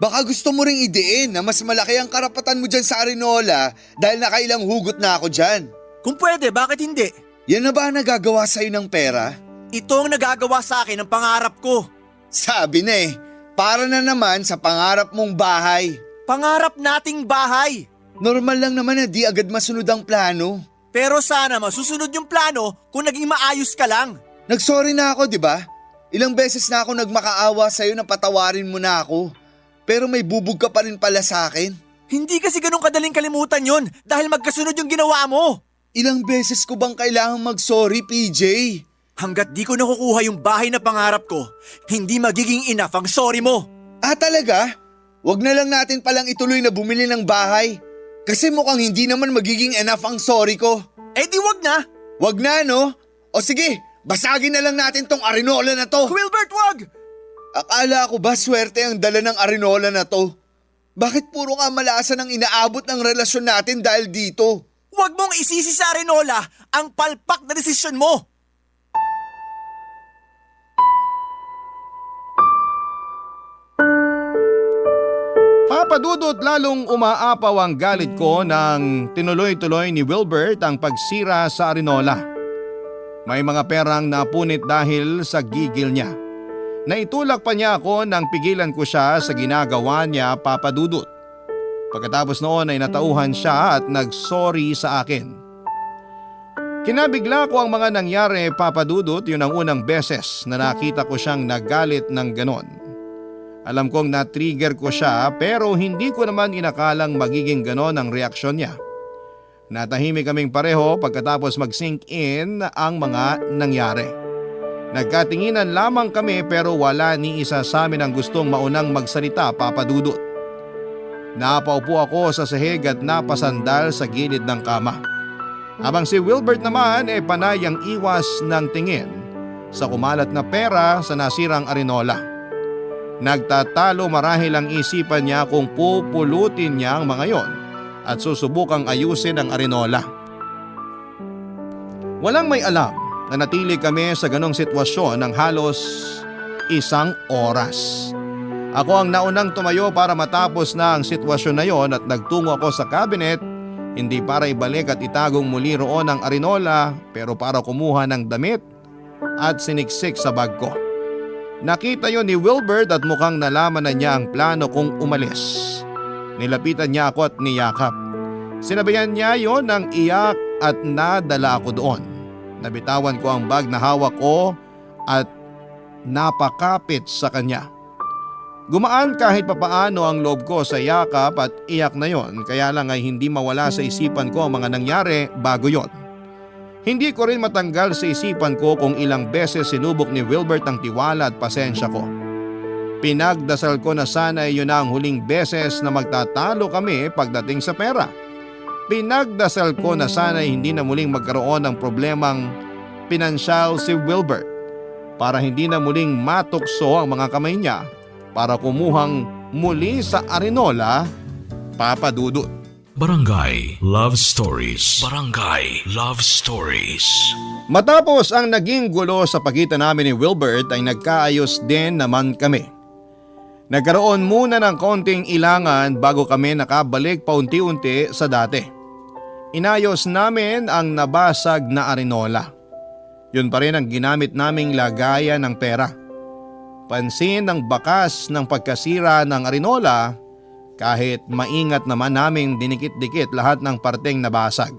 Baka gusto mo ring idein na mas malaki ang karapatan mo dyan sa Arinola dahil nakailang hugot na ako dyan. Kung pwede, bakit hindi? Yan na ba ang nagagawa sa'yo ng pera? Ito ang nagagawa sa akin ng pangarap ko. Sabi na eh, para na naman sa pangarap mong bahay. Pangarap nating bahay. Normal lang naman na di agad masunod ang plano. Pero sana masusunod yung plano kung naging maayos ka lang. Nagsorry na ako, di ba? Ilang beses na ako nagmakaawa sa'yo na patawarin mo na ako. Pero may bubog ka pa rin pala sa akin. Hindi kasi ganun kadaling kalimutan yon dahil magkasunod yung ginawa mo. Ilang beses ko bang kailangang mag-sorry, PJ? Hanggat di ko nakukuha yung bahay na pangarap ko, hindi magiging enough ang sorry mo. Ah, talaga? Wag na lang natin palang ituloy na bumili ng bahay. Kasi mukhang hindi naman magiging enough ang sorry ko. Di wag na. Wag na, no? O sige, basagin na lang natin tong Arinola na to. Wilbert, wag! Akala ko ba swerte ang dala ng Arinola na to? Bakit puro kamalasan ang inaabot ng relasyon natin dahil dito? Wag mong isisi sa Arinola ang palpak na desisyon mo. Papadudot lalong umaapaw ang galit ko nang tinuloy-tuloy ni Wilbert ang pagsira sa Arinola. May mga perang napunit dahil sa gigil niya. Naitulak pa niya ako nang pigilan ko siya sa ginagawa niya, Papadudot. Pagkatapos noon ay natauhan siya at nagsorry sa akin. Kinabigla ko ang mga nangyari, Papadudot. Yun ang unang beses na nakita ko siyang nagalit ng ganon. Alam kong na-trigger ko siya pero hindi ko naman inakalang magiging ganon ang reaksyon niya. Natahimik kaming pareho pagkatapos mag-sink in ang mga nangyari. Nagkatinginan lamang kami pero wala ni isa sa amin ang gustong maunang magsalita, Papadudot. Napaupo ako sa sahig at napasandal sa gilid ng kama. Habang si Wilbert naman panay ang iwas ng tingin sa kumalat na pera sa nasirang Arinola. Nagtatalo marahil ang isipan niya kung pupulutin niya ang mga yon at susubukang ayusin ang Arinola. Walang may alam na natili kami sa ganong sitwasyon ng halos 1 oras. Ako ang naunang tumayo para matapos na ang sitwasyon na yon at nagtungo ako sa cabinet, hindi para ibalik at itagong muli roon ang Arinola pero para kumuha ng damit at siniksik sa bag ko. Nakita yon ni Wilbert at mukhang nalaman na niya ang plano kong umalis. Nilapitan niya ako at niyakap. Sinabayan niya yon ng iyak at nadala ako doon. Nabitawan ko ang bag na hawak ko at napakapit sa kanya. Gumaan kahit papaano ang loob ko sa yakap at iyak na yon, kaya lang ay hindi mawala sa isipan ko ang mga nangyari bago yon. Hindi ko rin matanggal sa isipan ko kung ilang beses sinubok ni Wilbert ang tiwala at pasensya ko. Pinagdasal ko na sana iyon na ang huling beses na magtatalo kami pagdating sa pera. Pinagdasal ko na sana hindi na muling magkaroon ng problemang pinansyal si Wilbert para hindi na muling matukso ang mga kamay niya para kumuhang muli sa Arinola, Papadudot. Barangay Love Stories. Barangay Love Stories. Matapos ang naging gulo sa pagitan namin ni Wilbert ay nagkaayos din naman kami. Nagkaroon muna ng konting ilangan bago kami nakabalik paunti-unti sa dati. Inayos namin ang nabasag na Arinola. Yun pa rin ang ginamit naming lagayan ng pera. Pansin ang bakas ng pagkasira ng Arinola kahit maingat naman naming dinikit-dikit lahat ng parteng nabasag.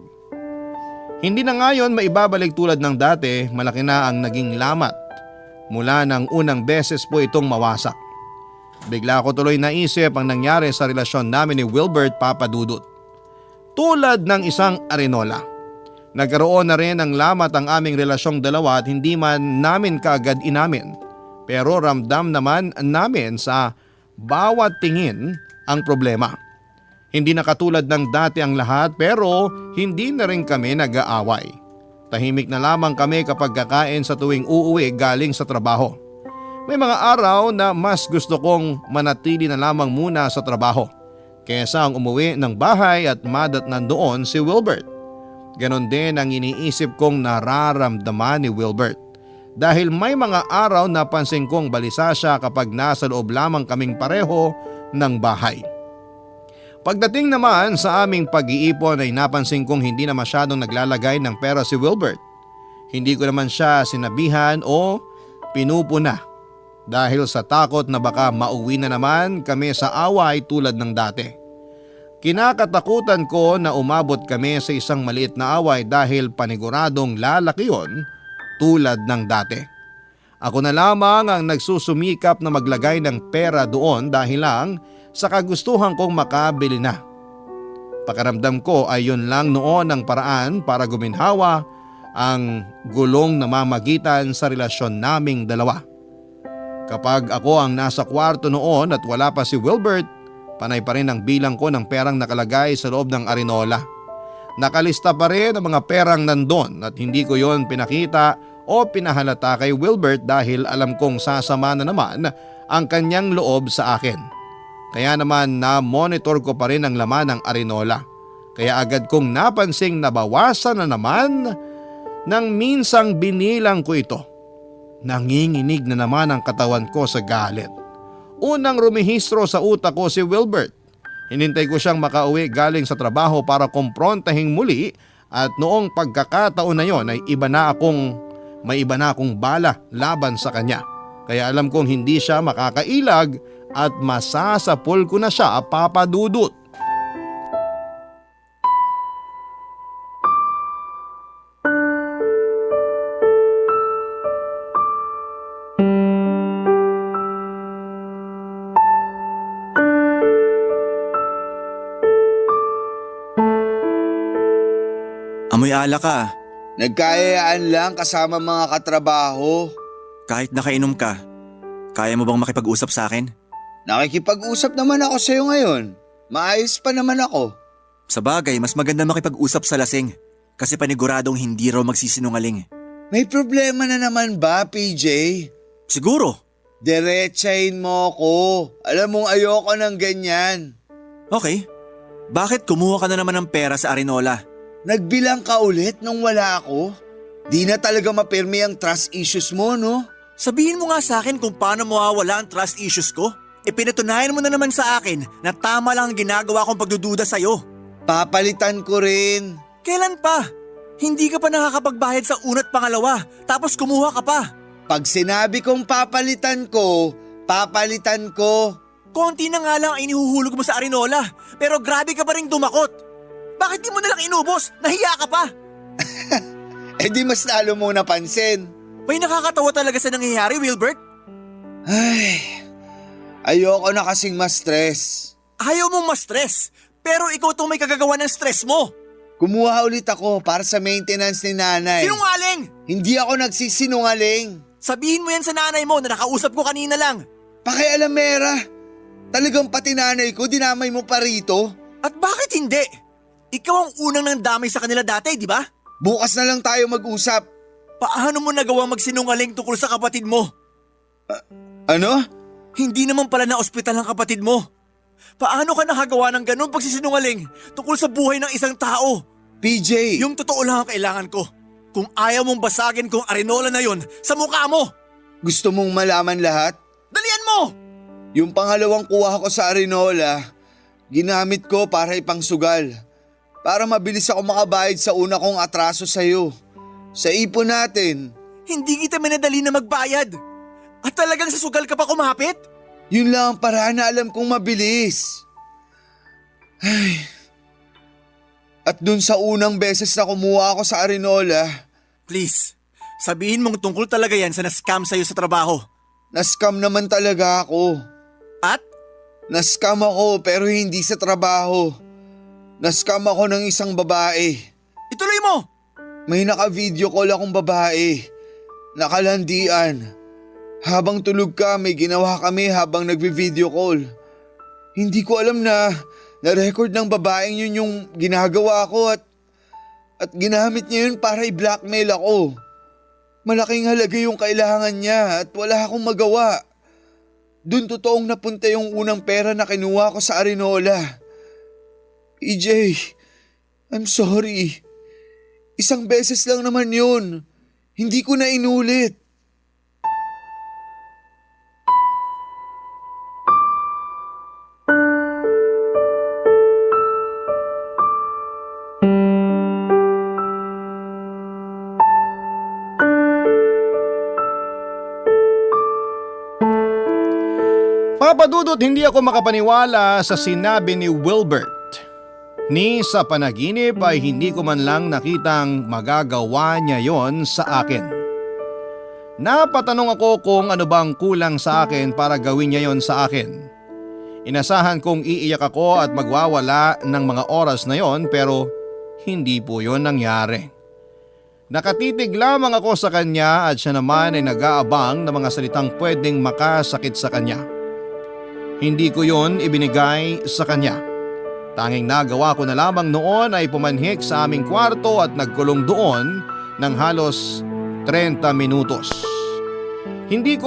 Hindi na ngayon maibabalik tulad ng dati, malaki na ang naging lamat mula ng unang beses po itong mawasak. Bigla ko tuloy naisip ang nangyari sa relasyon namin ni Wilbert, Papadudot. Tulad ng isang Arinola. Nagkaroon na rin ng lamat ang aming relasyong dalawa at hindi man namin kaagad inamin. Pero ramdam naman namin sa bawat tingin ang problema. Hindi na katulad ng dati ang lahat pero hindi na rin kami nag-aaway. Tahimik na lamang kami kapag kakain sa tuwing uuwi galing sa trabaho. May mga araw na mas gusto kong manatili na lamang muna sa trabaho kaysa ang umuwi ng bahay at madatnan doon si Wilbert. Ganon din ang iniisip kong nararamdaman ni Wilbert. Dahil may mga araw na pansin kong balisa siya kapag nasa loob lamang kaming pareho ng bahay. Pagdating naman sa aming pag-iipon ay napansin kong hindi na masyadong naglalagay ng pera si Wilbert. Hindi ko naman siya sinabihan o pinupuna dahil sa takot na baka mauwi na naman kami sa away tulad ng dati. Kinakatakutan ko na umabot kami sa isang maliit na away dahil paniguradong lalaki yon tulad ng dati. Ako na lamang ang nagsusumikap na maglagay ng pera doon dahil lang sa kagustuhan kong makabili na. Pakiramdam ko ay yun lang noon ang paraan para guminhawa ang gulong na mamagitan sa relasyon naming dalawa. Kapag ako ang nasa kwarto noon at wala pa si Wilbert, panay pa rin ang bilang ko ng perang nakalagay sa loob ng arinola. Nakalista pa rin ang mga perang nandun at hindi ko yon pinakita o pinahalata kay Wilbert dahil alam kong sasama na naman ang kanyang loob sa akin. Kaya naman na-monitor ko pa rin ang laman ng arinola. Kaya agad kong napansing nabawasan na naman nang minsang binilang ko ito. Nanginginig na naman ang katawan ko sa galit. Unang rumihistro sa utak ko si Wilbert. Hinintay ko siyang makauwi galing sa trabaho para kumprontahin muli at noong pagkakataon na yon ay may iba na akong bala laban sa kanya. Kaya alam kong hindi siya makakailag at masasapol ko na siya papadudot. Amoy alak ka. Nagkayayaan lang kasama mga katrabaho. Kahit nakainom ka, kaya mo bang makipag-usap sa akin? Nakikipag-usap naman ako sa'yo ngayon. Maayos pa naman ako. Sa bagay, mas maganda makipag-usap sa lasing. Kasi paniguradong hindi raw magsisinungaling. May problema na naman ba, PJ? Siguro. Diretsahin mo ko. Alam mong ayoko ng ganyan. Okay. Bakit kumuha ka na naman ng pera sa Arinola? Nagbilang ka ulit nung wala ako? Di na talaga mapirmi ang trust issues mo, no? Sabihin mo nga sa akin kung paano mawawala ang trust issues ko. Pinatunayan mo na naman sa akin na tama lang ang ginagawa kong pagdududa sa'yo. Papalitan ko rin. Kailan pa? Hindi ka pa nakakapagbayad sa una't pangalawa, tapos kumuha ka pa. Pag sinabi kong papalitan ko, papalitan ko. Konti na nga lang ang inihuhulog mo sa Arinola, pero grabe ka pa rin dumakot. Bakit di mo nalang inubos? Nahiya ka pa. Di mas lalo mo napansin. May nakakatawa talaga sa nangyayari, Wilbert. Ay, ayoko na kasing ma-stress. Ayaw mong ma-stress, pero ikaw itong may kagagawa ng stress mo. Kumuha ulit ako para sa maintenance ni nanay. Sinungaling! Hindi ako nagsisinungaling. Sabihin mo yan sa nanay mo na nakausap ko kanina lang. Pakialamera. Talagang pati nanay ko dinamay mo pa rito. At bakit hindi? Ikaw ang unang nandamay sa kanila dati, di ba? Bukas na lang tayo mag-usap. Paano mo nagawa magsinungaling tungkol sa kapatid mo? Ano? Hindi naman pala na ospital ang kapatid mo. Paano ka nakagawa ng ganun pagsisinungaling tungkol sa buhay ng isang tao? PJ! Yung totoo lang ang kailangan ko. Kung ayaw mong basagin kong Arinola na yon sa mukha mo. Gusto mong malaman lahat? Dalian mo! Yung pangalawang kuha ko sa Arinola, ginamit ko para ipangsugal. Para mabilis ako makabayad sa una kong atraso sa'yo. Sa ipon natin. Hindi kita minadali na magbayad. At talagang sa sugal ka pa kumapit? Yun lang ang paraan na alam kong mabilis. Ay. At dun sa unang beses na kumuha ako sa Arinola. Please, sabihin mong tungkol talaga yan sa na-scam sa'yo sa trabaho. Na-scam naman talaga ako. At? Na-scam ako pero hindi sa trabaho. Na-scam ako ng isang babae. Ituloy mo! May naka-video call akong babae. Nakalandian. Habang tulog ka, may ginawa kami habang nagvi-video call. Hindi ko alam na na-record ng babaeng yun yung ginagawa ko at ginamit niya yun para i-blackmail ako. Malaking halaga yung kailangan niya at wala akong magawa. Doon totoong napunta yung unang pera na kinuha ko sa Arinola. EJ, I'm sorry. Isang beses lang naman yun. Hindi ko na inulit. Papadudot, hindi ako makapaniwala sa sinabi ni Wilbert. Ni sa panaginip ay hindi ko man lang nakitang magagawa niya yon sa akin. Napatanong ako kung ano bang kulang sa akin para gawin niya yon sa akin. Inasahan kong iiyak ako at magwawala ng mga oras na yon pero hindi po yon nangyari. Nakatitig lamang ako sa kanya at siya naman ay nag-aabang ng mga salitang pwedeng makasakit sa kanya. Hindi ko yon ibinigay sa kanya. Tanging nagawa ko na lamang noon ay pumanhik sa aming kwarto at nagkulong doon ng halos 30 minutos. Hindi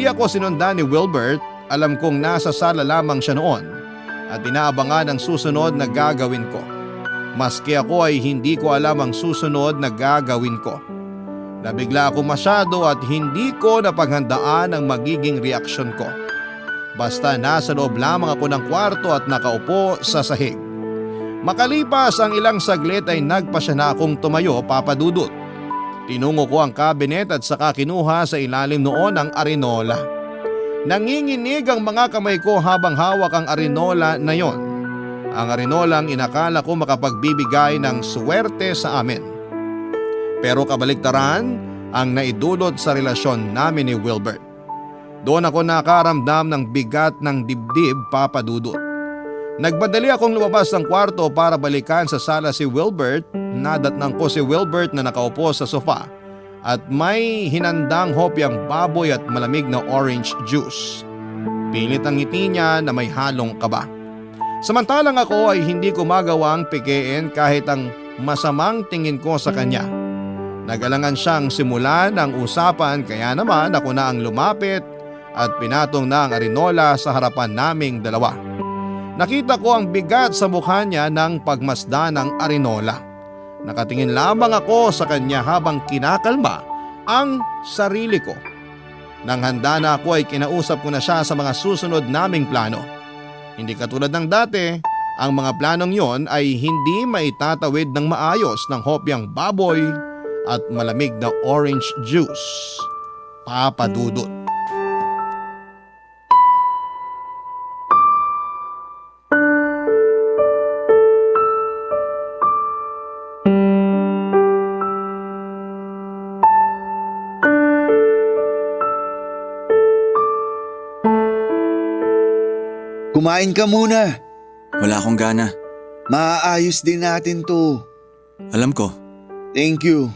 ako sinundan ni Wilbert, alam kong nasa sala lamang siya noon at inaabangan ang susunod na gagawin ko. Maski ako ay hindi ko alam ang susunod na gagawin ko. Nabigla ako masyado at hindi ko napaghandaan ang magiging reaksyon ko. Basta nasa loob lamang ako ng kwarto at nakaupo sa sahig. Makalipas ang ilang saglit ay nagpasya na akong tumayo, Papadudot. Tinungo ko ang kabinet at saka kinuha sa ilalim noon ang arinola. Nanginginig ang mga kamay ko habang hawak ang arinola na yon. Ang arinolang inakala ko makapagbibigay ng swerte sa amin. Pero kabaliktaran ang naidulot sa relasyon namin ni Wilbert. Doon ako nakaramdam ng bigat ng dibdib, Papadudot. Nagmadali akong lumabas ng kwarto para balikan sa sala si Wilbert. Nadatnang ko si Wilbert na nakaupo sa sofa at may hinandang hopyang baboy at malamig na orange juice. Pilit ang ngiti niya na may halong kaba. Samantalang ako ay hindi ko magawang pikein kahit ang masamang tingin ko sa kanya. Nagalangan siyang simulan ang usapan kaya naman ako na ang lumapit at pinatong na ang arinola sa harapan naming dalawa. Nakita ko ang bigat sa mukha niya ng pagmasdan ng arinola. Nakatingin lamang ako sa kanya habang kinakalma ang sarili ko. Nang handa na ako ay kinausap ko na siya sa mga susunod naming plano. Hindi katulad ng dati, ang mga planong yon ay hindi maitatawid ng maayos ng hopyang baboy at malamig na orange juice. Papadudot. Kumain ka muna. Wala akong gana. Maaayos din natin to. Alam ko. Thank you.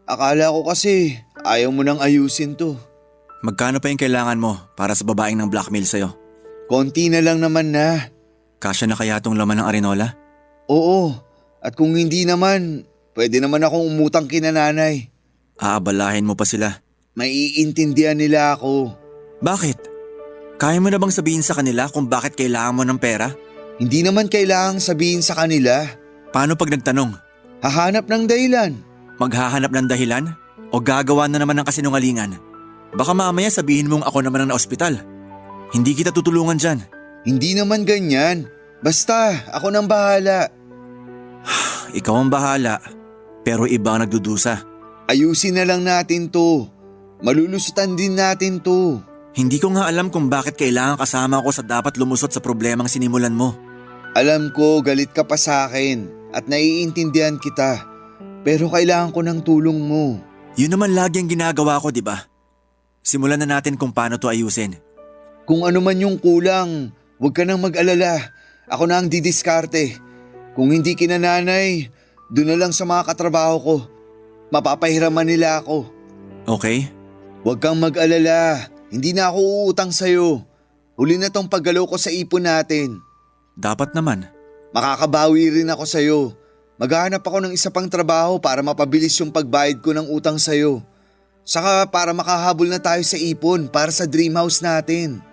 Akala ko kasi ayaw mo nang ayusin to. Magkano pa yung kailangan mo para sa babaeng ng blackmail sa'yo? Konti na lang naman na. Kasya na kaya tong laman ng arinola? Oo. At kung hindi naman, pwede naman akong umutang kina nanay. Aabalahin mo pa sila. Maiintindihan nila ako. Bakit? Kaya mo na bang sabihin sa kanila kung bakit kailangan mo ng pera? Hindi naman kailangang sabihin sa kanila. Paano pag nagtanong? Hahanap ng dahilan. Maghahanap ng dahilan? O gagawa na naman ng kasinungalingan? Baka mamaya sabihin mong ako naman ang na-ospital. Hindi kita tutulungan dyan. Hindi naman ganyan. Basta, ako nang bahala. Ikaw ang bahala, pero iba ang nagdudusa. Ayusin na lang natin to. Malulusutan din natin to. Hindi ko nga alam kung bakit kailangan kasama ko sa dapat lumusot sa problemang sinimulan mo. Alam ko galit ka pa sa akin at naiintindihan kita. Pero kailangan ko ng tulong mo. Yun naman lagi ang ginagawa ko, di ba? Simulan na natin kung paano to ayusin. Kung ano man yung kulang, huwag ka nang mag-alala. Ako na ang didiskarte. Kung hindi kinananay, doon na lang sa mga katrabaho ko. Mapapahiraman nila ako. Okay? Huwag kang mag-alala. Hindi na ako uutang sa'yo. Huli na tong paggalaw ko sa ipon natin. Dapat naman. Makakabawi rin ako sa'yo. Maghahanap ako ng isa pang trabaho para mapabilis yung pagbayad ko ng utang sa'yo. Saka para makahabol na tayo sa ipon para sa dream house natin.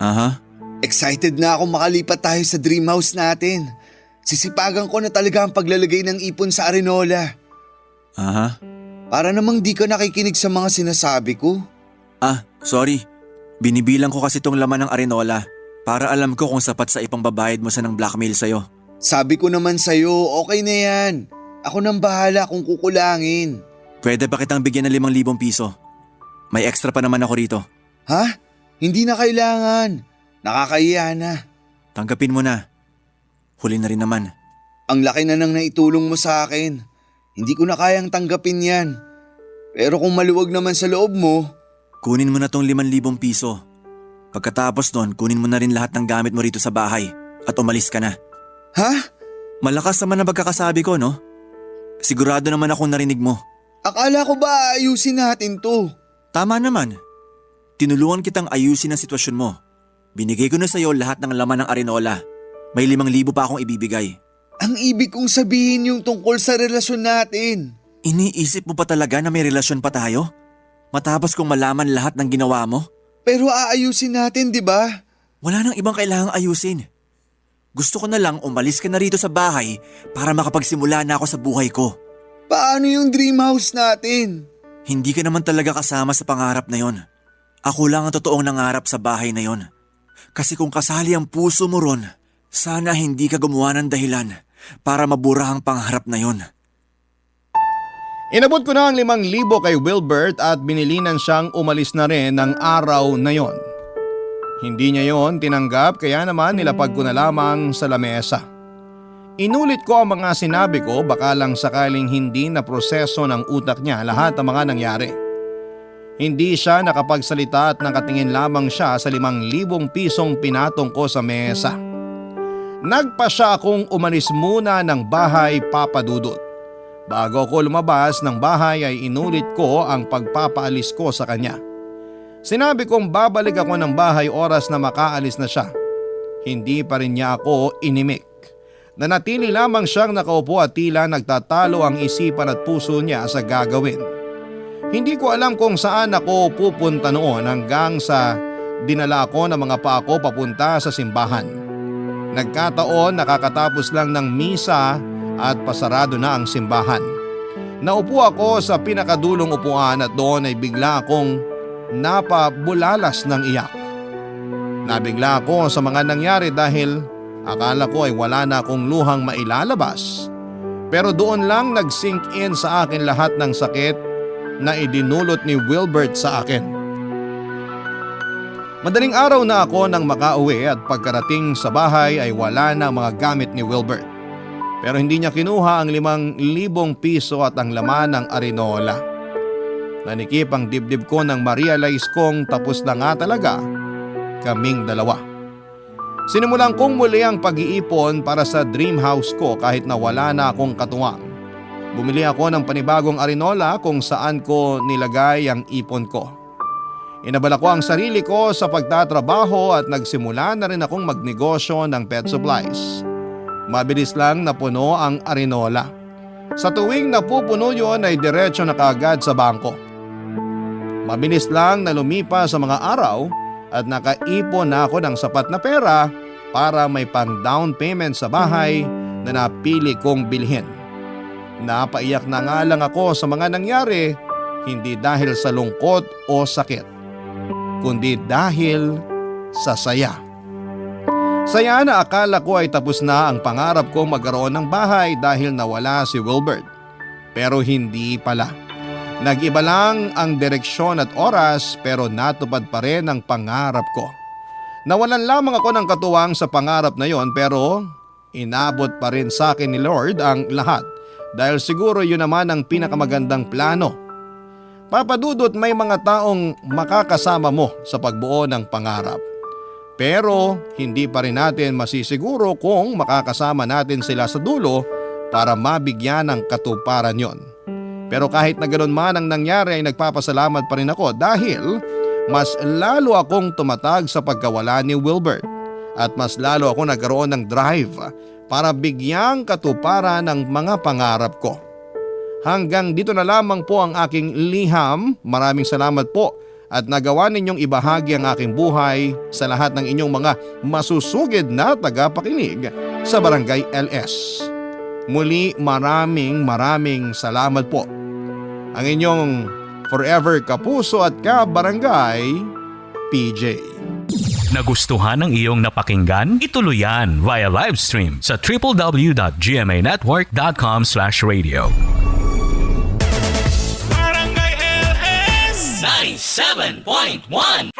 Aha. Excited na ako makalipat tayo sa dream house natin. Sisipagan ko na talaga ang paglalagay ng ipon sa Arenola. Aha. Para namang di ka nakikinig sa mga sinasabi ko. Sorry. Binibilang ko kasi tong laman ng Arenola para alam ko kung sapat sa ipangbabayad mo sa ng blackmail sa'yo. Sabi ko naman sa'yo, okay na yan. Ako nang bahala kung kukulangin. Pwede ba kitang bigyan ng 5,000 piso? May extra pa naman ako rito. Ha? Hindi na kailangan. Nakakahiya na. Tanggapin mo na. Huli na rin naman. Ang laki na nang naitulong mo sa akin. Hindi ko na kayang tanggapin yan. Pero kung maluwag naman sa loob mo… Kunin mo na tong 5,000 piso. Pagkatapos nun, kunin mo na rin lahat ng gamit mo rito sa bahay at umalis ka na. Ha? Malakas naman ang pagkakasabi ko, no? Sigurado naman akong narinig mo. Akala ko ba ayusin natin to? Tama naman. Tinulungan kitang ayusin ang sitwasyon mo. Binigay ko na sa'yo lahat ng laman ng Arenola. May 5,000 pa akong ibibigay. Ang ibig kong sabihin yung tungkol sa relasyon natin. Iniisip mo pa talaga na may relasyon pa tayo? Matapos kong malaman lahat ng ginawa mo? Pero aayusin natin, di ba? Wala nang ibang kailangang ayusin. Gusto ko na lang umalis ka na rito sa bahay para makapagsimula na ako sa buhay ko. Paano yung dream house natin? Hindi ka naman talaga kasama sa pangarap na yon. Ako lang ang totoong nangarap sa bahay na yon. Kasi kung kasali ang puso mo ron, sana hindi ka gumawa ng dahilan para mabura ang pangarap na yon. Inabot ko na ang 5,000 kay Wilbert at binilinan siyang umalis na rin ng araw na yon. Hindi niya yon tinanggap kaya naman nilapag ko na lamang sa lamesa. Inulit ko ang mga sinabi ko baka lang sakaling hindi na proseso ng utak niya lahat ng mga nangyari. Hindi siya nakapagsalita at nakatingin lamang siya sa 5,000 pisong pinatong ko sa mesa. Nagpa siya akong umalis muna ng bahay, Papa Dudut. Bago ako lumabas ng bahay ay inulit ko ang pagpapaalis ko sa kanya. Sinabi kong babalik ako ng bahay oras na makaalis na siya. Hindi pa rin niya ako inimik. Nanatili lamang siyang nakaupo at tila nagtatalo ang isipan at puso niya sa gagawin. Hindi ko alam kung saan ako pupunta noon hanggang sa dinala ko ng mga paa ko papunta sa simbahan. Nagkataon nakakatapos lang ng misa at pasarado na ang simbahan. Naupo ako sa pinakadulong upuan at doon ay bigla akong napabulalas ng iyak. Nabigla ako sa mga nangyari dahil akala ko ay wala na akong luhang mailalabas. Pero doon lang nag-sink in sa akin lahat ng sakit na idinulot ni Wilbert sa akin. Madaling araw na ako nang makauwi at pagkarating sa bahay ay wala na ang mga gamit ni Wilbert. Pero hindi niya kinuha ang 5,000 piso at ang laman ng Arenola. Nanikip ang dibdib ko nang ma-realize kong tapos na nga talaga kaming dalawa. Sinimulan kong muli ang pag-iipon para sa dream house ko kahit na wala na akong katuwang. Bumili ako ng panibagong Arenola kung saan ko nilagay ang ipon ko. Inabala ko ang sarili ko sa pagtatrabaho at nagsimula na rin akong magnegosyo ng pet supplies. Mabilis lang napuno ang Arenola. Sa tuwing napupuno yon ay diretso na kaagad sa bangko. Mabilis lang na lumipas sa mga araw at nakaipon na ako ng sapat na pera para may pang down payment sa bahay na napili kong bilhin. Napaiyak na nga lang ako sa mga nangyari, hindi dahil sa lungkot o sakit, kundi dahil sa saya. Saya na akala ko ay tapos na ang pangarap kong magkaroon ng bahay dahil nawala si Wilbert. Pero hindi pala. Nag-iba lang ang direksyon at oras pero natupad pa rin ang pangarap ko. Nawalan lamang ako ng katuwang sa pangarap na yon pero inabot pa rin sa akin ni Lord ang lahat dahil siguro yun naman ang pinakamagandang plano. Papadudot may mga taong makakasama mo sa pagbuo ng pangarap. Pero hindi pa rin natin masisiguro kung makakasama natin sila sa dulo para mabigyan ng katuparan yon. Pero kahit na ganoon man ang nangyari ay nagpapasalamat pa rin ako dahil mas lalo akong tumatag sa pagkawala ni Wilbert at mas lalo ako nagkaroon ng drive para bigyang katuparan ng mga pangarap ko. Hanggang dito na lamang po ang aking liham. Maraming salamat po at nagawa ninyong ibahagi ang aking buhay sa lahat ng inyong mga masusugid na tagapakinig sa Barangay LS. Muli maraming salamat po. Ang inyong forever kapuso at ka-barangay, PJ. Nagustuhan ng iyong napakinggan? Ituloy yan via live stream sa www.gmanetwork.com/radio. Barangay LS 97.1